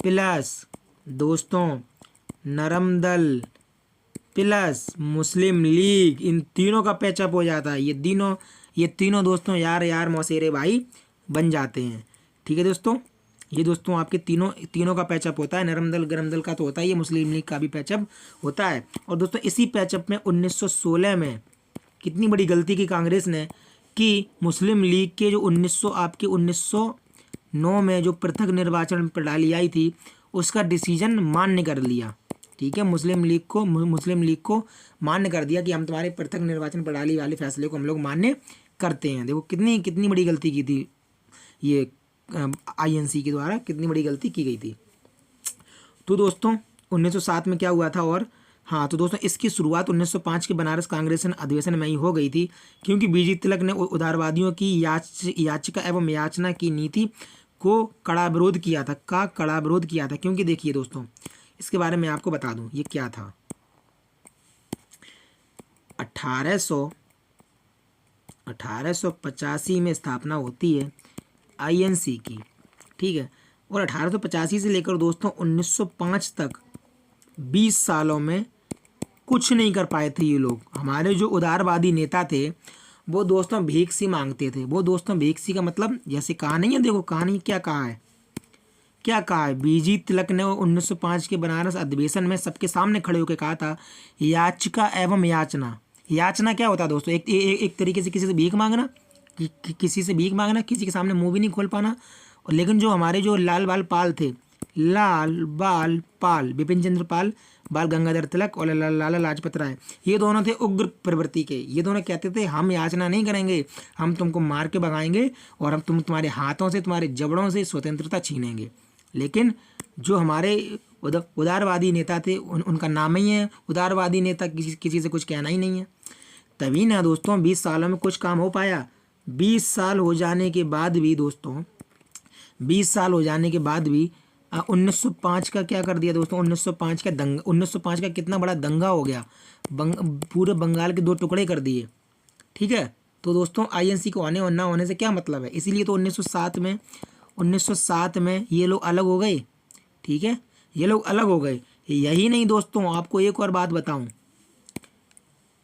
प्लस दोस्तों नरम दल प्लस मुस्लिम लीग, इन तीनों का पैचअप हो जाता है। ये तीनों दोस्तों यार मौसेरे भाई बन जाते हैं। ठीक है दोस्तों, ये दोस्तों आपके तीनों का पैचअप होता है। नरम दल गरम दल का तो होता है, ये मुस्लिम लीग का भी पैचअप होता है। और दोस्तों इसी पैचअप में 1916 में कितनी बड़ी गलती की कांग्रेस ने कि मुस्लिम लीग के जो 1909 में जो पृथक निर्वाचन प्रणाली आई थी, उसका डिसीजन मान्य कर लिया। ठीक है, मुस्लिम लीग को मान्य कर दिया कि हम तुम्हारे पृथक निर्वाचन प्रणाली वाले फैसले को हम लोग मान्य करते हैं। देखो कितनी बड़ी गलती की थी ये INC के द्वारा, कितनी बड़ी गलती की गई थी। तो दोस्तों 1907 में क्या हुआ था, और हाँ तो दोस्तों इसकी शुरुआत 1905 के बनारस कांग्रेस अधिवेशन में ही हो गई थी, क्योंकि बीजी तिलक ने उदारवादियों की याचिका एवं याचना की नीति को कड़ा विरोध किया था। क्योंकि देखिए दोस्तों, इसके बारे में आपको बता दूं, ये क्या था। 1885 में स्थापना होती है INC की। ठीक है, और 1885 से लेकर दोस्तों 1905 तक 20 सालों में कुछ नहीं कर पाए थे ये लोग। हमारे जो उदारवादी नेता थे वो दोस्तों भीख सी मांगते थे। वो दोस्तों भीख सी का मतलब जैसे कहा नहीं है, देखो कहानी क्या कहा है, बीजी तिलक ने 1905 के बनारस अधिवेशन में सबके सामने खड़े होकर कहा था, याचिका एवं याचना क्या होता है दोस्तों, एक तरीके से किसी से भीख मांगना, किसी के सामने मुंह भी नहीं खोल पाना। और लेकिन जो हमारे जो लाल बाल पाल बिपिन चंद्र पाल, बाल गंगाधर तिलक और लाला लाजपत राय, ये दोनों थे उग्र प्रवृत्ति के। ये दोनों कहते थे हम याचना नहीं करेंगे, हम तुमको मार के भगाएंगे और हम तुम्हारे हाथों से, तुम्हारे जबड़ों से स्वतंत्रता छीनेंगे। लेकिन जो हमारे उदारवादी नेता थे, उनका नाम ही है उदारवादी नेता, किसी से कुछ कहना ही नहीं है। तभी ना दोस्तों 20 सालों में कुछ काम हो पाया। 20 साल हो जाने के बाद भी दोस्तों 1905 का क्या कर दिया दोस्तों, 1905 का कितना बड़ा दंगा हो गया, पूरे बंगाल के 2 टुकड़े कर दिए। ठीक है, तो दोस्तों INC को होने और ना होने से क्या मतलब है। इसीलिए तो 1907 में ये लोग अलग हो गए। ठीक है, ये लोग अलग हो गए, यही नहीं दोस्तों, आपको एक और बात बताऊं,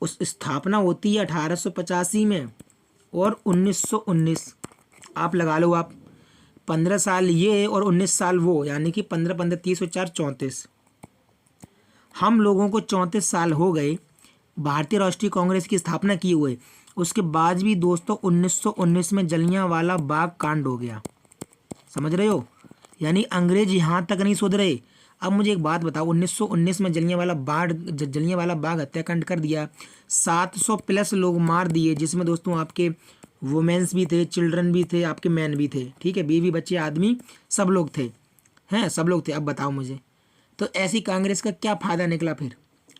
उस स्थापना होती है 1885 में और 1919, आप लगा लो आप, 15 साल ये और 19 साल वो, यानी कि 15 15 30 और 4 34, हम लोगों को 34 साल हो गए भारतीय राष्ट्रीय कांग्रेस की स्थापना किए हुए। उसके बाद भी दोस्तों 1919 में जलियांवाला बाग कांड हो गया, समझ रहे हो, यानी अंग्रेज यहाँ तक नहीं सुधरे। अब मुझे एक बात बताओ, 1919 में जलियांवाला बाग हत्याकांड कर दिया, 700 प्लस लोग मार दिए, जिसमें दोस्तों आपके वुमेन्स भी थे, चिल्ड्रन भी थे, आपके मैन भी थे, ठीक है, बीवी बच्चे आदमी सब लोग थे, हैं सब लोग थे। अब बताओ मुझे, तो ऐसी कांग्रेस का क्या फ़ायदा निकला फिर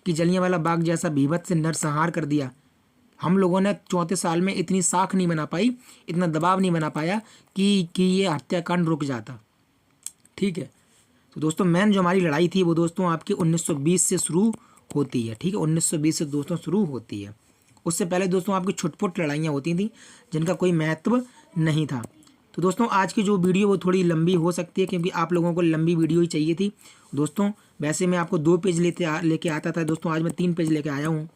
कि जलियांवाला बाग जैसा भीभत्स से नरसंहार कर दिया। हम लोगों ने 34 साल में इतनी साख नहीं बना पाई, इतना दबाव नहीं बना पाया कि ये हत्याकांड रुक जाता, ठीक है। तो दोस्तों मेन जो हमारी लड़ाई थी वो दोस्तों आपकी 1920 से शुरू होती है, ठीक है, 1920 से दोस्तों शुरू होती है। उससे पहले दोस्तों आपकी छुटपुट लड़ाइयाँ होती थी जिनका कोई महत्व नहीं था। तो दोस्तों आज की जो वीडियो वो थोड़ी लंबी हो सकती है, क्योंकि आप लोगों को लंबी वीडियो ही चाहिए थी दोस्तों। वैसे मैं आपको 2 पेज लेके आता था दोस्तों, आज मैं 3 पेज लेके आया हूँ,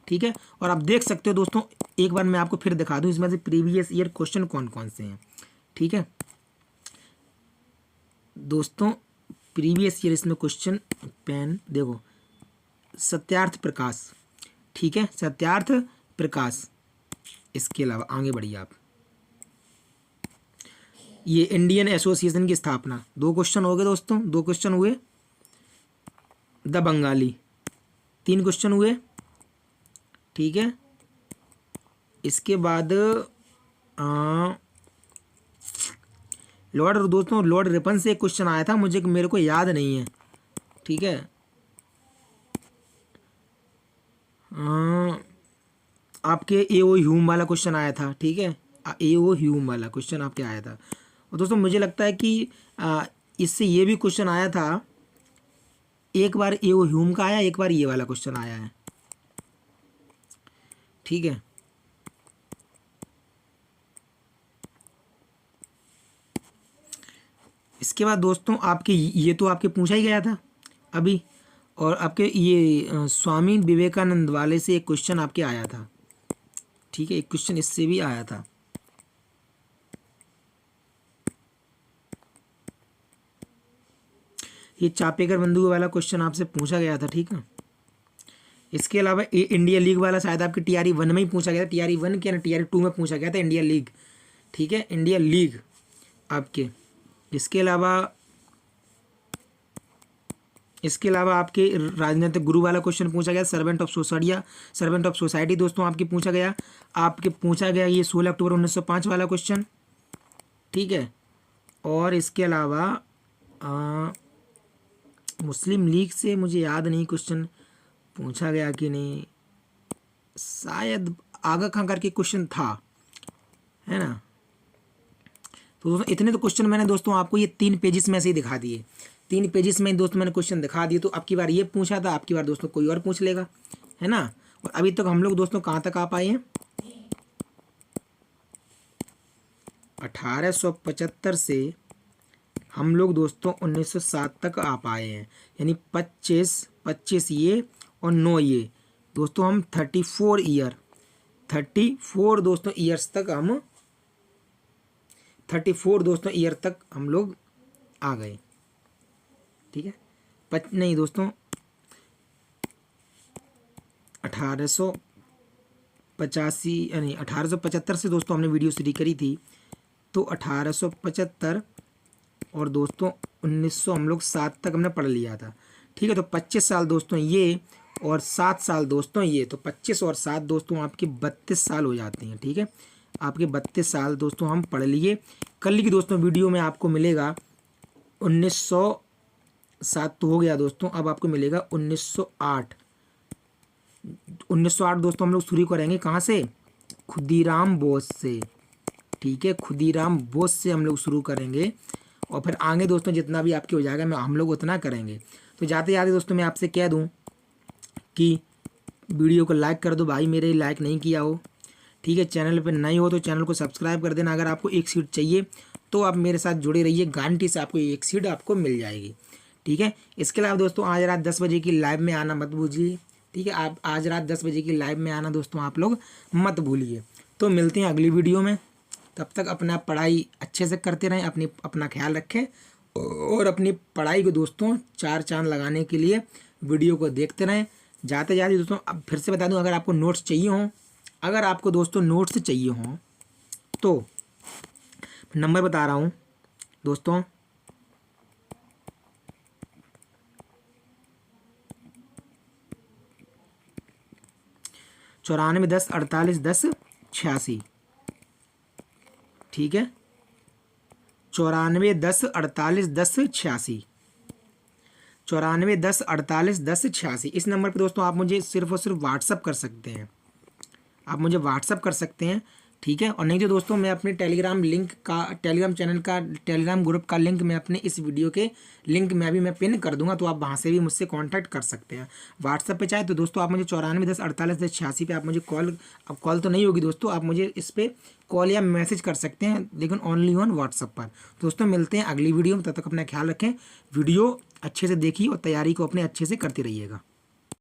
ठीक है। और आप देख सकते हो दोस्तों, एक बार मैं आपको फिर दिखा दूँ इसमें से प्रीवियस ईयर क्वेश्चन कौन कौन से हैं, ठीक है दोस्तों। प्रीवियस ईयर इसमें क्वेश्चन, पेन देखो, सत्यार्थ प्रकाश, ठीक है, सत्यार्थ प्रकाश। इसके अलावा आगे बढ़िए आप, ये इंडियन एसोसिएशन की स्थापना, 2 क्वेश्चन हो गए दोस्तों, 2 क्वेश्चन हुए। द बंगाली 3 क्वेश्चन हुए, ठीक है। इसके बाद लॉर्ड रिपन से एक क्वेश्चन आया था, मेरे को याद नहीं है, ठीक है। आपके एओ ह्यूम वाला क्वेश्चन आया था, ठीक है, एओ ह्यूम वाला क्वेश्चन आपके आया था। और दोस्तों मुझे लगता है कि इससे ये भी क्वेश्चन आया था, एक बार एओ ह्यूम का आया, एक बार ये वाला क्वेश्चन आया है, ठीक है। इसके बाद दोस्तों आपके ये तो आपके पूछा ही गया था अभी, और आपके ये स्वामी विवेकानंद वाले से एक क्वेश्चन आपके आया था, ठीक है, एक क्वेश्चन इससे भी आया था। ये चापेकर बंधु वाला क्वेश्चन आपसे पूछा गया था, ठीक है। इसके अलावा इंडिया लीग वाला शायद आपके TRE 1 में ही पूछा गया था, TRE 1 के ना TRE 2 में पूछा गया था, इंडिया लीग, ठीक है, इंडिया लीग आपके। इसके अलावा आपके राजनीतिक गुरु वाला क्वेश्चन पूछा गया, सर्वेंट ऑफ सोसाइटी दोस्तों आपके पूछा गया ये 16 अक्टूबर 1905 वाला क्वेश्चन, ठीक है। और इसके अलावा मुस्लिम लीग से मुझे याद नहीं क्वेश्चन पूछा गया कि नहीं, शायद आगा खां करके क्वेश्चन था, है ना। तो दोस्तों इतने तो क्वेश्चन मैंने दोस्तों आपको ये 3 पेजेस में से ही दिखा दिए, 3 पेजेस में दोस्तों मैंने क्वेश्चन दिखा दिए। तो अब की बार ये पूछा था, अब की बार दोस्तों कोई और पूछ लेगा, है ना। और अभी तक हम लोग दोस्तों कहाँ तक आ पाए हैं, 1875 से हम लोग दोस्तों 1907 तक आ पाए हैं, यानी 25 ये और 9 ये दोस्तों, हम 34 दोस्तों ईयर्स तक हम 34 दोस्तों ईयर तक हम लोग आ गए, ठीक है। नहीं दोस्तों 1885 यानी 1875 से दोस्तों हमने वीडियो शुरू करी थी, तो 1875 और दोस्तों 1900 हम लोग 7 तक हमने पढ़ लिया था, ठीक है। तो 25 साल दोस्तों ये और 7 साल दोस्तों ये, तो 25 और 7 दोस्तों आपके 32 साल हो जाते हैं, ठीक है। आपके 32 साल दोस्तों हम पढ़ लिए। कल की दोस्तों वीडियो में आपको मिलेगा 1907 तो हो गया दोस्तों, अब आपको मिलेगा 1908 दोस्तों हम लोग शुरू करेंगे कहाँ से, खुदीराम बोस से, ठीक है, खुदीराम बोस से हम लोग शुरू करेंगे, और फिर आगे दोस्तों जितना भी आपके हो जाएगा हम लोग उतना करेंगे। तो जाते जाते दोस्तों मैं आपसे कह दूं कि वीडियो को लाइक कर दो भाई, मेरे लाइक नहीं किया हो, ठीक है। चैनल पर नए हो तो चैनल को सब्सक्राइब कर देना। अगर आपको एक सीट चाहिए तो आप मेरे साथ जुड़े रहिए, गारंटी से आपको एक सीट आपको मिल जाएगी, ठीक है। इसके अलावा दोस्तों आज रात 10 बजे की लाइव में आना मत भूलिए, ठीक है। आप आज रात 10 बजे की लाइव में आना दोस्तों आप लोग मत भूलिए। तो मिलते हैं अगली वीडियो में, तब तक अपना पढ़ाई अच्छे से करते रहें, अपना ख्याल रखें और अपनी पढ़ाई को दोस्तों 4 चांद लगाने के लिए वीडियो को देखते रहें। जाते जाते दोस्तों अब फिर से बता दूं, अगर आपको नोट्स चाहिए हों, अगर आपको दोस्तों नोट्स चाहिए हों तो नंबर बता रहा हूं दोस्तों, 9410481086, ठीक है, 9410481086, 9410481086। इस नंबर पे दोस्तों आप मुझे सिर्फ और सिर्फ व्हाट्सअप कर सकते हैं, आप मुझे व्हाट्सअप कर सकते हैं, ठीक है। और नहीं तो दोस्तों मैं अपने टेलीग्राम लिंक का, टेलीग्राम चैनल का, टेलीग्राम ग्रुप का लिंक मैं अपने इस वीडियो के लिंक में अभी मैं पिन कर दूंगा, तो आप वहाँ से भी मुझसे कांटेक्ट कर सकते हैं। व्हाट्सअप पे चाहे तो दोस्तों आप मुझे 9410481086 पे आप मुझे कॉल, अब कॉल तो नहीं होगी दोस्तों, आप मुझे इस पर कॉल या मैसेज कर सकते हैं, लेकिन ओनली ऑन व्हाट्सअप पर। दोस्तों मिलते हैं अगली वीडियो में, तब तक अपना ख्याल रखें, वीडियो अच्छे से देखिए और तैयारी को अपने अच्छे से करते रहिएगा।